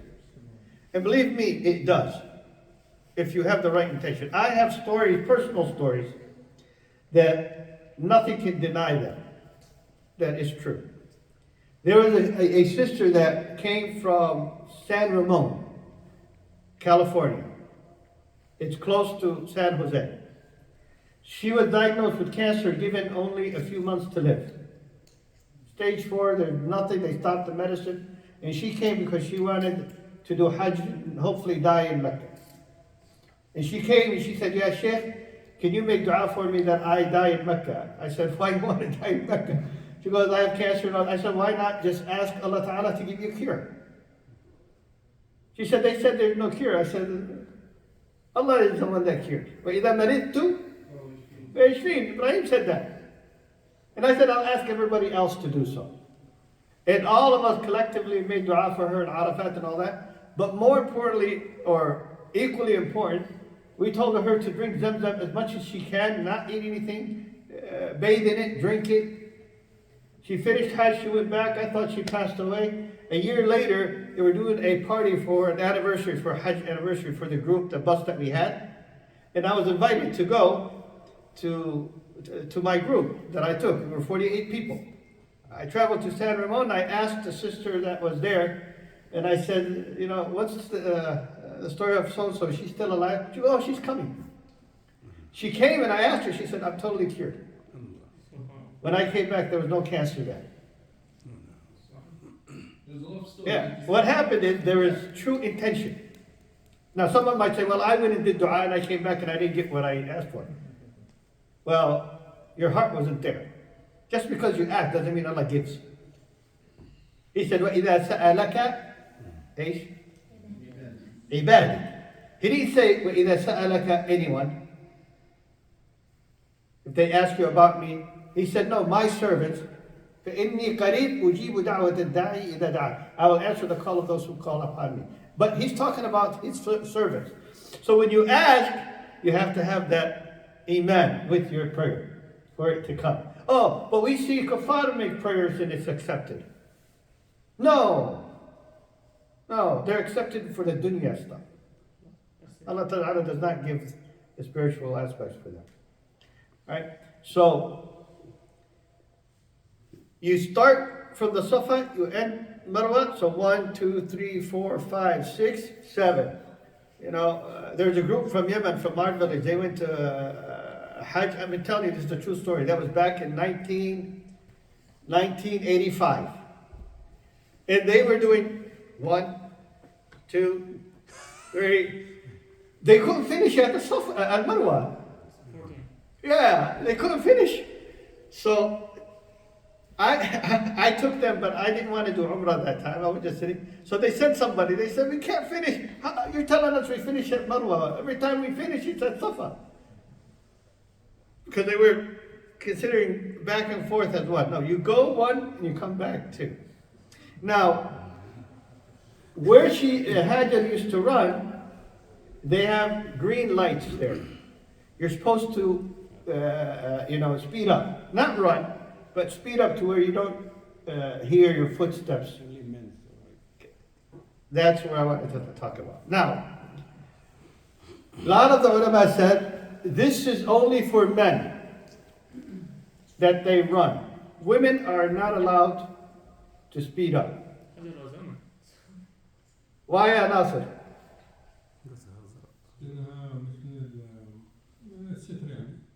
And believe me, it does. If you have the right intention. I have stories, personal stories, that nothing can deny that is true. There was a sister that came from San Ramon, California. It's close to San Jose. She was diagnosed with cancer, given only a few months to live. Stage 4, there's nothing, they stopped the medicine. And she came because she wanted to do Hajj and hopefully die in Mecca. And she came and she said, "Ya Sheikh, can you make dua for me that I die in Mecca?" I said, "Why do you want to die in Mecca?" She goes, "I have cancer." And I said, "Why not just ask Allah Ta'ala to give you a cure?" She said, "They said there's no cure." I said, "Allah is the one that cures. وَإِذَا مَرِضْتُ فَيَشْفِينِ." Ibrahim said that. And I said, I'll ask everybody else to do so. And all of us collectively made dua for her and Arafat and all that. But more importantly, or equally important, we told her to drink Zamzam as much as she can, not eat anything, bathe in it, drink it. She finished Hajj, she went back. I thought she passed away. A year later, they were doing a party for an anniversary, for Hajj anniversary for the group, the bus that we had. And I was invited to go to my group that I took. We were 48 people. I traveled to San Ramon. I asked the sister that was there, and I said, "You know, what's the story of so-and-so? She's still alive?" She goes, "Oh, she's coming." She came and I asked her, she said, "I'm totally cured." When I came back, there was no cancer there. Yeah, what happened is there was true intention. Now, someone might say, "Well, I went and did dua and I came back and I didn't get what I asked for." Well, your heart wasn't there. Just because you ask doesn't mean Allah gives. He said, وَإِذَا سَأَلَكَ إيش? عِبَادِ. He didn't say, وَإِذَا سَأَلَكَ anyone. If they ask you about me, he said, no, my servants. فَإِنِّي قَرِيبٌ أُجِيبُ دَعْوَةَ الدَّاعِ إِذَا دَعَانِ. I will answer the call of those who call upon me. But he's talking about his servants. So when you ask, you have to have that iman with your prayer for it to come. Oh, but we see kuffar make prayers and it's accepted. No, they're accepted for the dunya stuff. Allah Ta'ala does not give the spiritual aspects for them. Right? So, you start from the Safa, you end Marwa, so 1, 2, 3, 4, 5, 6, 7. You know, there's a group from Yemen, from our village, they went to Hajj. I've been telling you, this is a true story. That was back in 1985. And they were doing 1, 2, 3. They couldn't finish at the Safa, at Marwa. Yeah, they couldn't finish. So I took them, but I didn't want to do Umrah that time. I was just sitting. So they sent somebody. They said, "We can't finish. You're telling us we finish at Marwa. Every time we finish, it's at Safa." Because they were considering back and forth as one. No, you go 1 and you come back 2. Now, where Hajar used to run, they have green lights there. You're supposed to, speed up. Not run, but speed up to where you don't hear your footsteps. That's what I wanted to talk about. Now, a lot of the ulama said, this is only for men that they run. Women are not allowed to speed up. Why ya Nasir?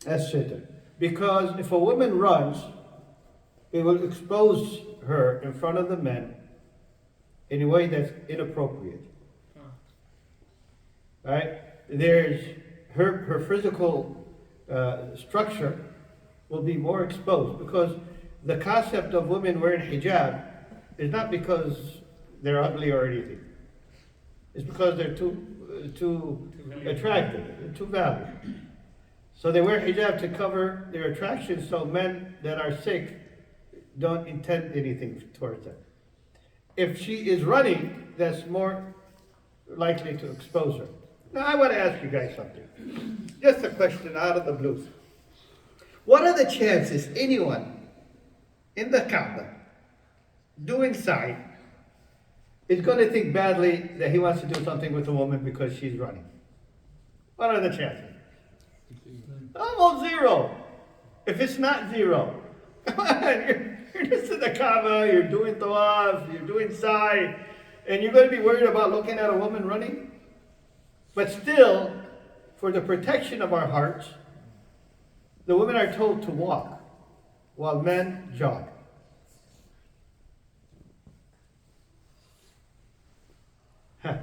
That's it. Because if a woman runs, it will expose her in front of the men in a way that's inappropriate. Right? There's her physical structure will be more exposed, because the concept of women wearing hijab is not because they're ugly or anything. It's because they're too attractive, too valuable. So they wear hijab to cover their attraction, so men that are sick don't intend anything towards them. If she is running, that's more likely to expose her. Now I want to ask you guys something. Just a question out of the blue. What are the chances anyone in the Kaaba doing sa'i is going to think badly that he wants to do something with a woman because she's running? What are the chances? Almost zero. If it's not zero. Come on, you're just in the Kaaba, you're doing tawaf, you're doing sa'i, and you're going to be worried about looking at a woman running? But still, for the protection of our hearts, the women are told to walk while men jog. Huh.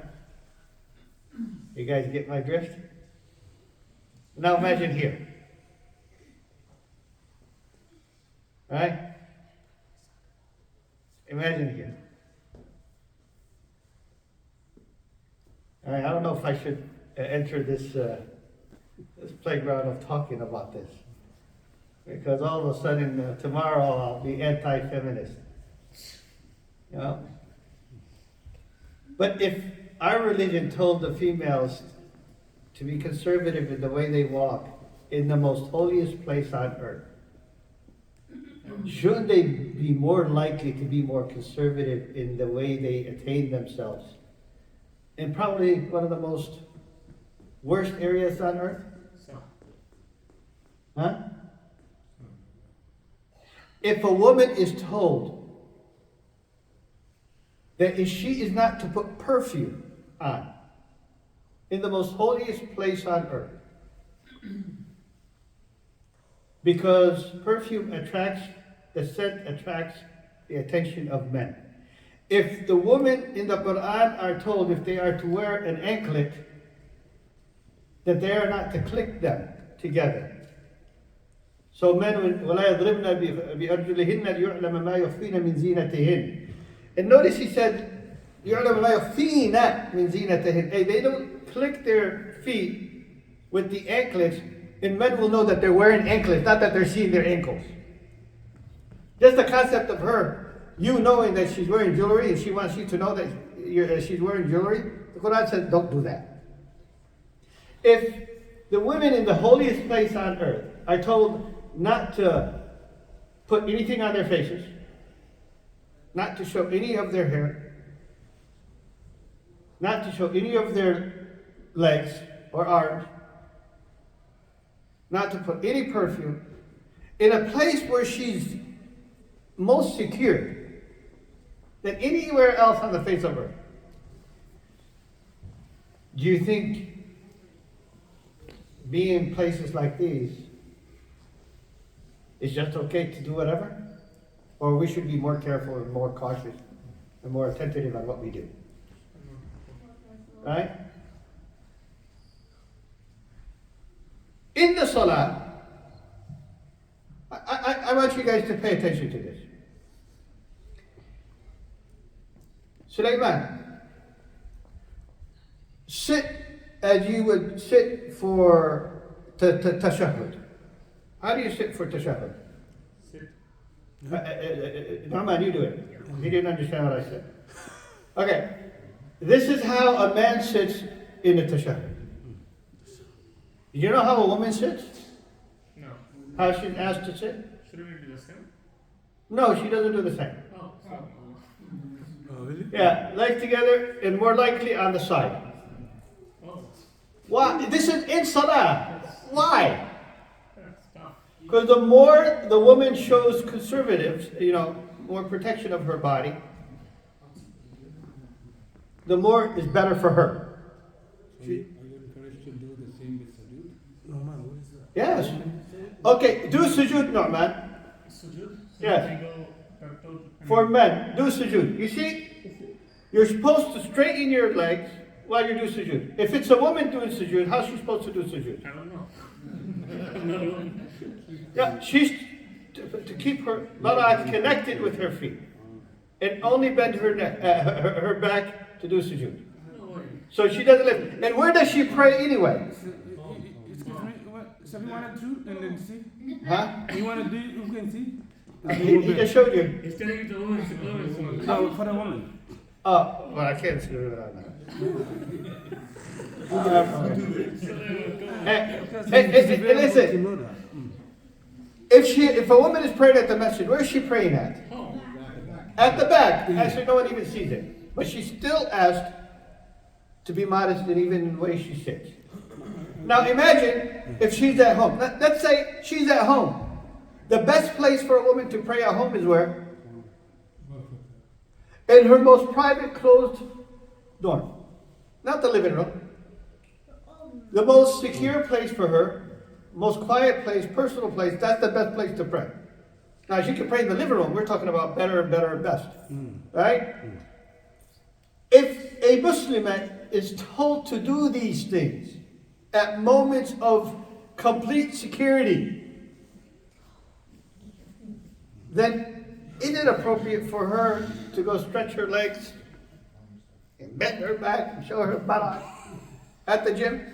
You guys get my drift? Now imagine here. Right? Imagine here. All right, I don't know if I should enter this playground of talking about this, because all of a sudden tomorrow I'll be anti-feminist. You know? But if our religion told the females to be conservative in the way they walk in the most holiest place on earth, shouldn't they be more likely to be more conservative in the way they attain themselves in probably one of the most worst areas on earth? Huh? If a woman is told that if she is not to put perfume on in the most holiest place on earth, because perfume attracts, the scent attracts the attention of men. If the women in the Quran are told if they are to wear an anklet, that they are not to click them together. So men, وَلَا يَضْرِبْنَ بِأَرْجُلِهِنَّ لِيُعْلَمَ مَا يُخْفِينَ مِنْ زِينَتِهِنَّ. And notice he said, يُعْلَمَ مَا يُخْفِينَ مِنْ زِينَتِهِنَّ. Hey, they don't click their feet with the anklets, and men will know that they're wearing anklets, not that they're seeing their ankles. Just the concept of her, you knowing that she's wearing jewelry and she wants you to know that she's wearing jewelry, the Quran says don't do that. If the women in the holiest place on earth are told not to put anything on their faces, not to show any of their hair, not to show any of their legs or arms, not to put any perfume, in a place where she's most secure than anywhere else on the face of earth, do you think being in places like these is just okay to do whatever? Or we should be more careful and more cautious and more attentive on what we do? Right? In the salah, I want you guys to pay attention to this. Sulaiman, sit as you would sit for tashahhud. How do you sit for tashahhud? Sit. Norman, you do it. He didn't understand what I said. Okay. This is how a man sits in a tashahhud. You know how a woman sits? No. How she's asked to sit? Shouldn't we do the same? No, she doesn't do the same. Oh, so. Oh, really? Yeah, legs together and more likely on the side. Oh, Why? This is in salah. Why? that's tough. Because the more the woman shows conservatives, more protection of her body, the more is better for her. Are you encouraged to do the same with sujood? No man, what is that? Yes. Okay, do sujood, Norman. Sujood? Yes. They go total, For men, do sujood. You see, you're supposed to straighten your legs while you do sujood. If it's a woman doing sujood, how's she supposed to do sujood? I don't know. I'm not a woman. Yeah, she's to keep her buttocks connected with her feet, and only bend her neck, her back to do sujood. No way. So she doesn't lift. And where does she pray anyway? Excuse me, what? So you want to do and then see? Huh? You want to do, you can see? He just showed you. He's telling it to women. No, for a woman. Oh, well, I can't see it on that. Listen, if a woman is praying at the masjid, where is she praying at? Home. At the back. Actually, no one even sees it. But she's still asked to be modest and even in the way she sits. Now imagine if she's at home. Let's say she's at home. The best place for a woman to pray at home is where? In her most private, closed dorm. Not the living room. The most secure place for her, most quiet place, personal place, that's the best place to pray. Now, she can pray in the living room. We're talking about better and better and best. Right? If a Muslim is told to do these things at moments of complete security, then is it appropriate for her to go stretch her legs and bend her back and show her buttocks at the gym?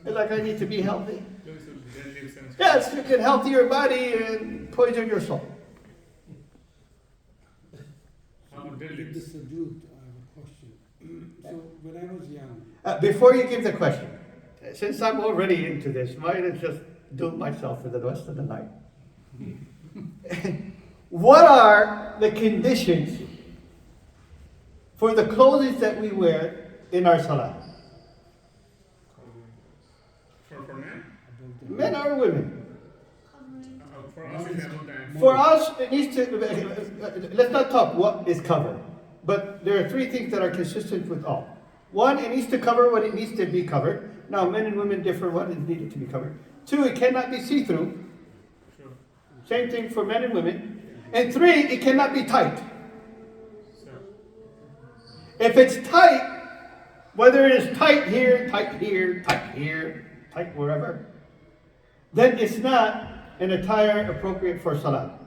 It's like, I need to be healthy. Yes, you can healthy your body and poison your soul. With the sujood, I have a question. So when I was young, Before you give the question, since I'm already into this, might as just do it myself for the rest of the night. What are the conditions for the clothing that we wear in our salah? For men? Men or women? For us, it's about that. For us, it needs to, let's not talk what is covered, but there are three things that are consistent with all. One, it needs to cover what it needs to be covered. Now, men and women differ what is needed to be covered. Two, it cannot be see-through. Sure. Same thing for men and women. And three, it cannot be tight. So, If it's tight, whether it is tight here, tight here, tight here, tight wherever, then it's not an attire appropriate for salah.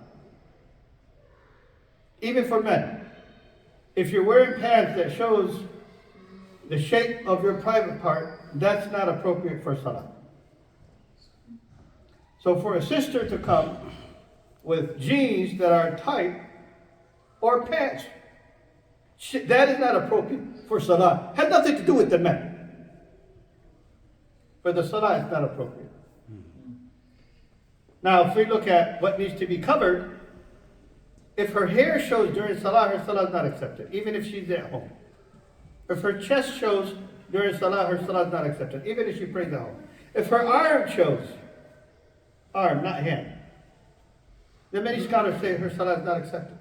Even for men. If you're wearing pants that shows the shape of your private part, that's not appropriate for salah. So for a sister to come with jeans that are tight or pants, that is not appropriate for salah. Has nothing to do with the men. For the salah, it's not appropriate. Now, if we look at what needs to be covered, if her hair shows during salah is not accepted, even if she's at home. If her chest shows during salah is not accepted, even if she prays at home. If her arm shows, arm, not hand, then many scholars say her salah is not accepted.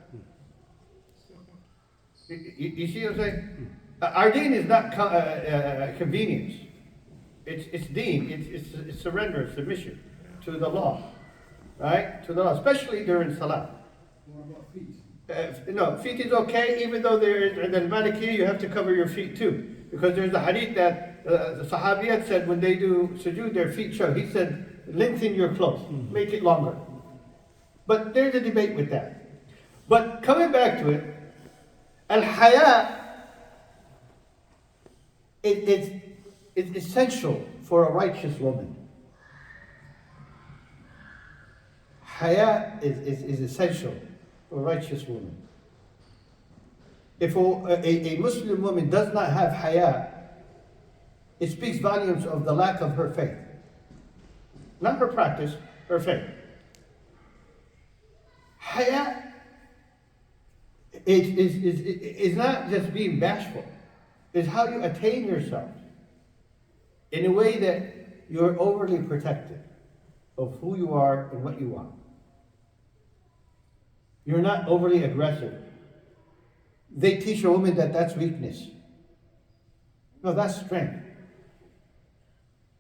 You see what I'm saying? Our deen is not convenience. It's deen. It's surrender, submission to the law. Right? To the law, especially during salah. What about feet? No, feet is okay, even though there is, in the Maliki, you have to cover your feet too. Because there's a hadith that the Sahabiyat said when they do sujood, their feet show. He said, lengthen your clothes, make it longer. But there's a debate with that. But coming back to it, al-haya is essential for a righteous woman. Haya is essential for a righteous woman. If a Muslim woman does not have haya, it speaks volumes of the lack of her faith. Not her practice, her faith. Haya is not just being bashful. It's how you attain yourself in a way that you're overly protected of who you are and what you want. You're not overly aggressive. they teach a woman that that's weakness. No, that's strength.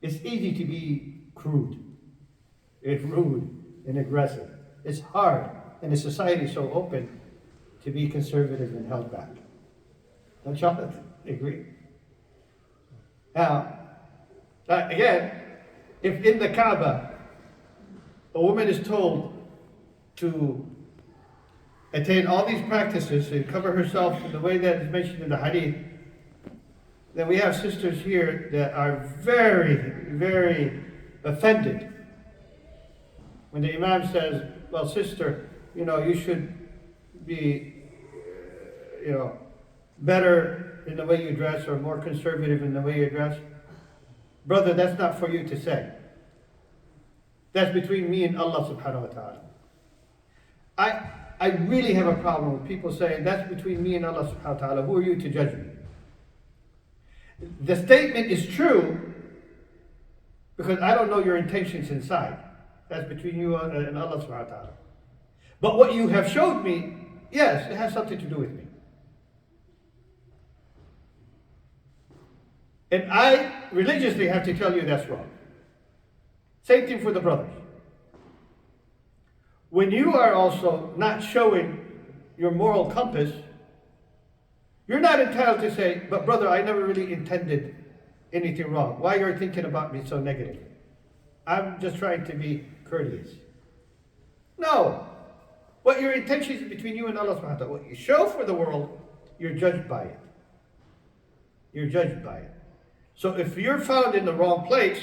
It's easy to be crude, it's rude and aggressive. It's hard in a society so open to be conservative and held back. Don't y'all agree? Now, again, if in the Kaaba a woman is told to attain all these practices and cover herself in the way that is mentioned in the hadith, then we have sisters here that are very, very offended when the Imam says, well, sister, you should be, better in the way you dress or more conservative in the way you dress. Brother, that's not for you to say. That's between me and Allah subhanahu wa ta'ala. I really have a problem with people saying, that's between me and Allah subhanahu wa ta'ala. Who are you to judge me? The statement is true because I don't know your intentions inside. That's between you and Allah subhanahu wa ta'ala. But what you have showed me, yes, it has something to do with me. And I religiously have to tell you that's wrong. Same thing for the brothers. When you are also not showing your moral compass, you're not entitled to say, but brother, I never really intended anything wrong. Why are you thinking about me so negatively? I'm just trying to be courteous. No. What your intention is between you and Allah subhanahu wa ta'ala. What you show for the world, you're judged by it. You're judged by it. So if you're found in the wrong place,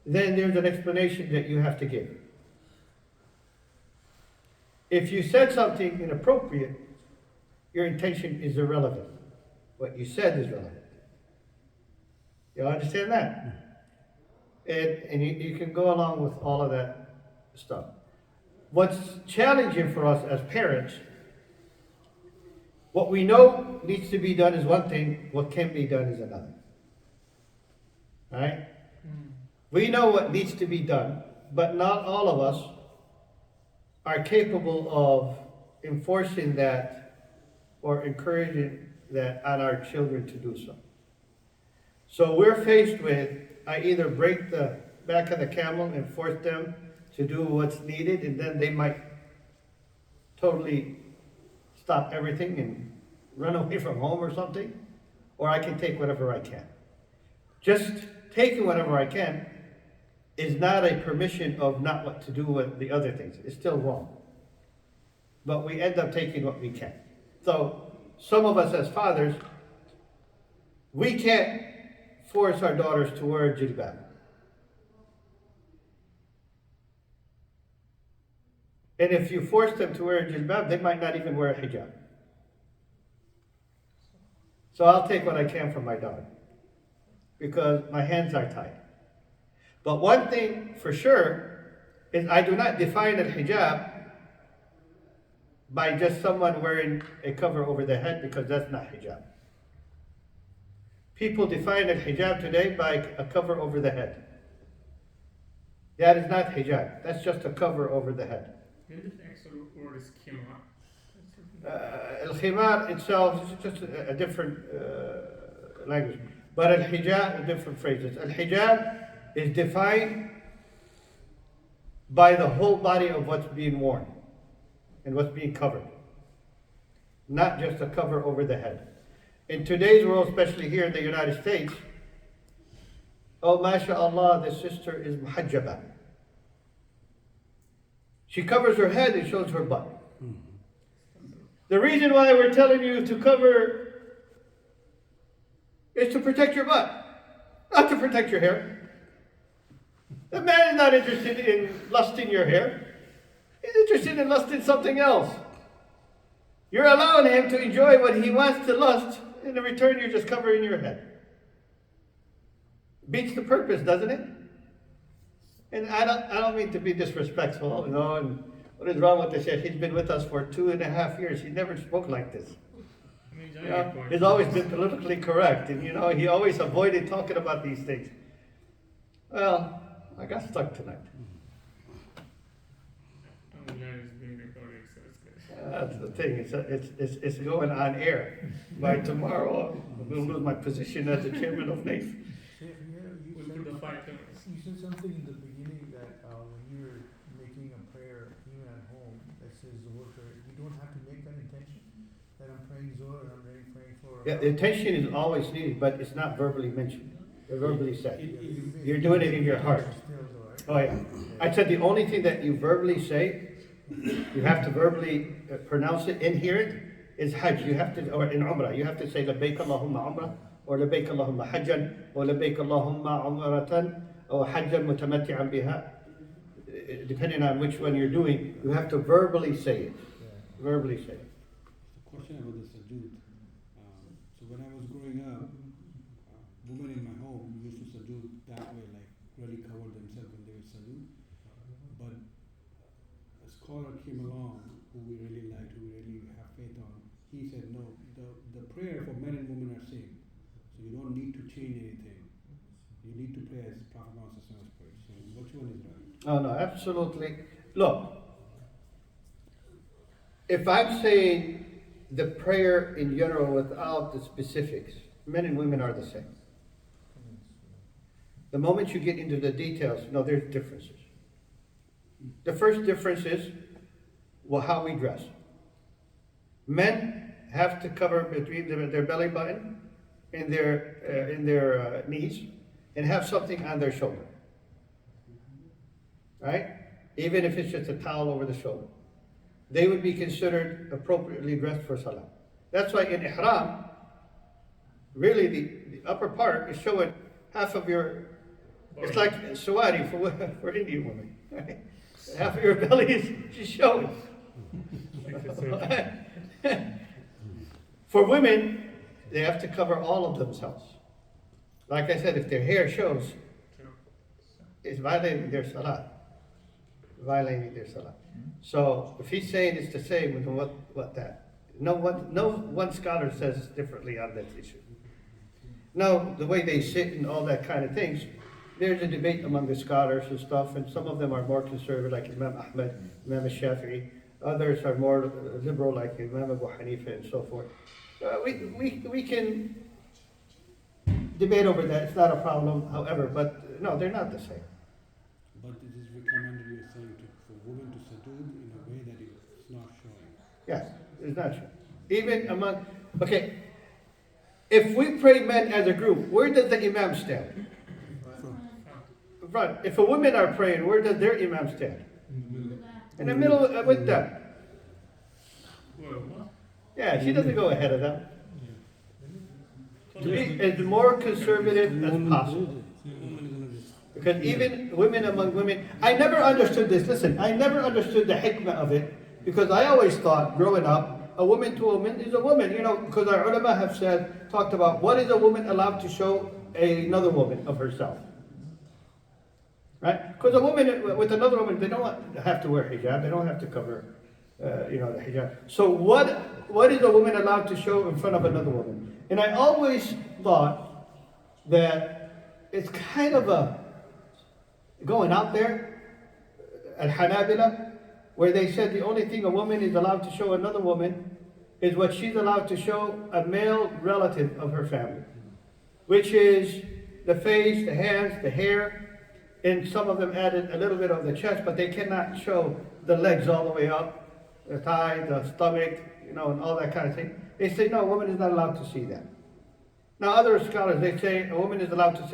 then there's an explanation that you have to give. If you said something inappropriate, your intention is irrelevant. What you said is relevant. You understand that? And you can go along with all of that stuff. What's challenging for us as parents, what we know needs to be done is one thing, what can be done is another. Right? We know what needs to be done, but not all of us are capable of enforcing that or encouraging that on our children to do so. So we're faced with, I either break the back of the camel and force them to do what's needed, and then they might totally stop everything and run away from home or something, or I can take whatever I can. Just taking whatever I can is not a permission of not what to do with the other things. It's still wrong. But we end up taking what we can. So some of us as fathers, we can't force our daughters to wear a jilbab. And if you force them to wear a jilbab, they might not even wear a hijab. So I'll take what I can from my daughter because my hands are tied. But one thing for sure is I do not define a hijab by just someone wearing a cover over their head, because that's not hijab. People define a hijab today by a cover over the head. That is not hijab. That's just a cover over the head. Maybe the actual word is khimar. Al-khimar itself is just a different language. But al-hijab, different phrases. Al-hijab is defined by the whole body of what's being worn and what's being covered, not just a cover over the head. In today's world, especially here in the United States, oh, mashallah, the sister is muhajjaba. She covers her head and shows her butt. The reason why we're telling you to cover is to protect your butt, not to protect your hair. The man is not interested in lusting your hair. He's interested in lusting something else. You're allowing him to enjoy what he wants to lust. In return, you're just covering your head. Beats the purpose, doesn't it? And I don't mean to be disrespectful, and what is wrong with the Sheikh? He's been with us for 2.5 years. He never spoke like this. He's always been politically correct, and he always avoided talking about these things. Well, I got stuck tonight. I'm glad it's being recorded, so it's good. That's the thing, it's going on air. By tomorrow, I'm gonna lose my position as the chairman of NAIF. We'll put the 5 cameras. You said something in the beginning that when you're making a prayer, even at home, that says Zohar prayer, you don't have to make that intention, that I'm praying Zohar and I'm praying for. Yeah, the intention is always needed, but it's not verbally mentioned, or verbally said. You You're doing it in your heart. Still though, right? Oh, yeah. I said the only thing that you verbally say, you have to verbally pronounce it and hear it, is Hajj. You have to, or in Umrah, you have to say Labbaik Allahumma Umrah, or Labbaik Allahumma Hajjan, or Labbaik Allahumma Umratan, or Hajjan Mutamatti'an biha. Depending on which one you're doing, you have to verbally say it. Verbally say it. The question about the sujood. So when I was growing up, women in my home used to sujood that way, like really cover themselves when they would sujood. But a scholar came along who we really liked, who we really have faith on. He said, no, the prayer for men and women are same. So you don't need to change anything. You need to pray as Prophet Muhammad prayed. So which one is right? Oh, no, absolutely. Look, if I'm saying the prayer in general without the specifics, men and women are the same. The moment you get into the details, no, there's differences. The first difference is, well, how we dress. Men have to cover between their belly button and their knees, and have something on their shoulder. Right? Even if it's just a towel over the shoulder. They would be considered appropriately dressed for salah. That's why in ihram, really the upper part is showing half of your, it's like sawari for Indian women. Right? Half of your belly is just showing. For women, they have to cover all of themselves. Like I said, if their hair shows, it's violating their salah. Violating their salah. So if he's saying it's the same, then what that? No one scholar says differently on that issue. Now, the way they sit and all that kind of things, there's a debate among the scholars and stuff, and some of them are more conservative, like Imam Ahmed, Imam Shafi'i. Others are more liberal, like Imam Abu Hanifa and so forth. We can debate over that. It's not a problem, however, but no, they're not the same. But it is recommended, you're saying, for women to sujood in a way that it's not showing. Yes, it's not true. Even among, okay, if we pray men as a group, where does the imam stand? Front. If a women are praying, where does their imam stand? In the middle with them. Yeah, she doesn't go ahead of them. To be as more conservative as possible. Because even women among women, I never understood this. Listen, I never understood the hikmah of it, because I always thought, growing up, a woman to a woman is a woman. You know, because our ulama have talked about what is a woman allowed to show another woman of herself. Right? Because a woman with another woman, they don't have to wear hijab. They don't have to cover, the hijab. So what is a woman allowed to show in front of another woman? And I always thought that it's kind of a going out there at Hanabila, where they said the only thing a woman is allowed to show another woman is what she's allowed to show a male relative of her family, which is the face, the hands, the hair, and some of them added a little bit of the chest, but they cannot show the legs all the way up, the thigh, the stomach, and all that kind of thing. They say, no, a woman is not allowed to see that. Now, other scholars, they say a woman is allowed to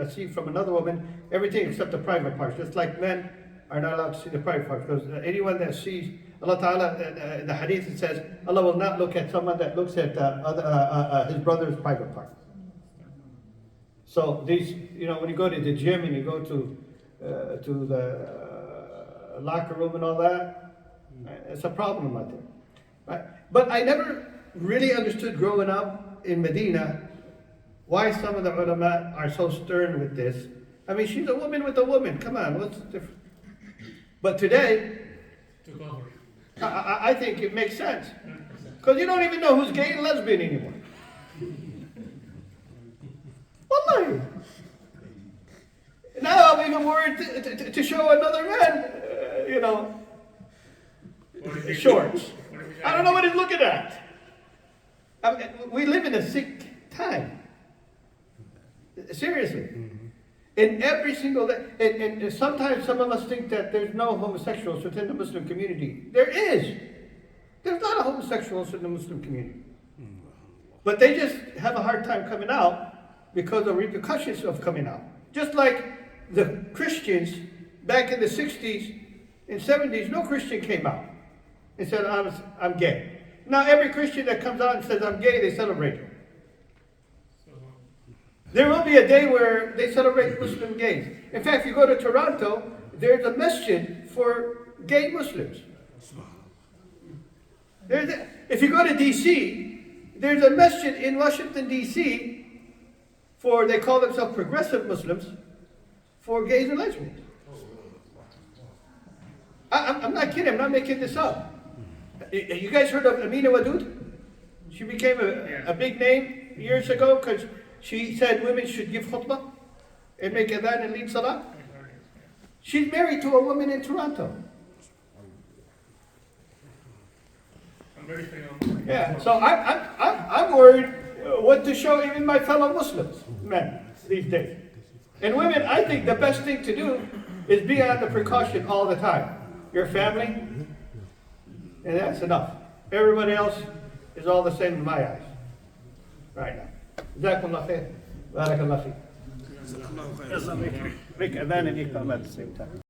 see from another woman everything except the private parts, just like men are not allowed to see the private parts. Because anyone that sees, Allah Ta'ala, in the hadith, it says, Allah will not look at someone that looks at his brother's private part. So these, when you go to the gym and you go to the locker room and all that, it's a problem out there. Right? But I never really understood growing up in Medina why some of the ulama are so stern with this. I mean, she's a woman with a woman. Come on, what's the difference? But today, I think it makes sense. Because you don't even know who's gay and lesbian anymore. Wallahi. Now I'm even worried to show another man, shorts. I don't know what he's looking at. I mean, we live in a sick time. Seriously. In every single day. And sometimes some of us think that there's no homosexuals within the Muslim community. There is. There's a lot of homosexuals in the Muslim community. But they just have a hard time coming out because of repercussions of coming out. Just like the Christians back in the 60s and 70s, no Christian came out and said, I'm gay. Now every Christian that comes out and says, I'm gay, they celebrate it. There will be a day where they celebrate Muslim gays. In fact, if you go to Toronto, there's a masjid for gay Muslims. If you go to D.C., there's a masjid in Washington, D.C. for, they call themselves progressive Muslims, for gays and lesbians. I'm not kidding, I'm not making this up. You guys heard of Amina Wadud? She became a big name years ago because she said women should give khutbah and make adhan and lead salah. She's married to a woman in Toronto. I'm ready for you. Yeah, so I'm worried what to show even my fellow Muslims, men, these days. And women, I think the best thing to do is be on the precaution all the time. Your family, and that's enough. Everybody else is all the same in my eyes right now. Jazakumullah khair. Barakallah feek. Make adhan and iqam at the same time.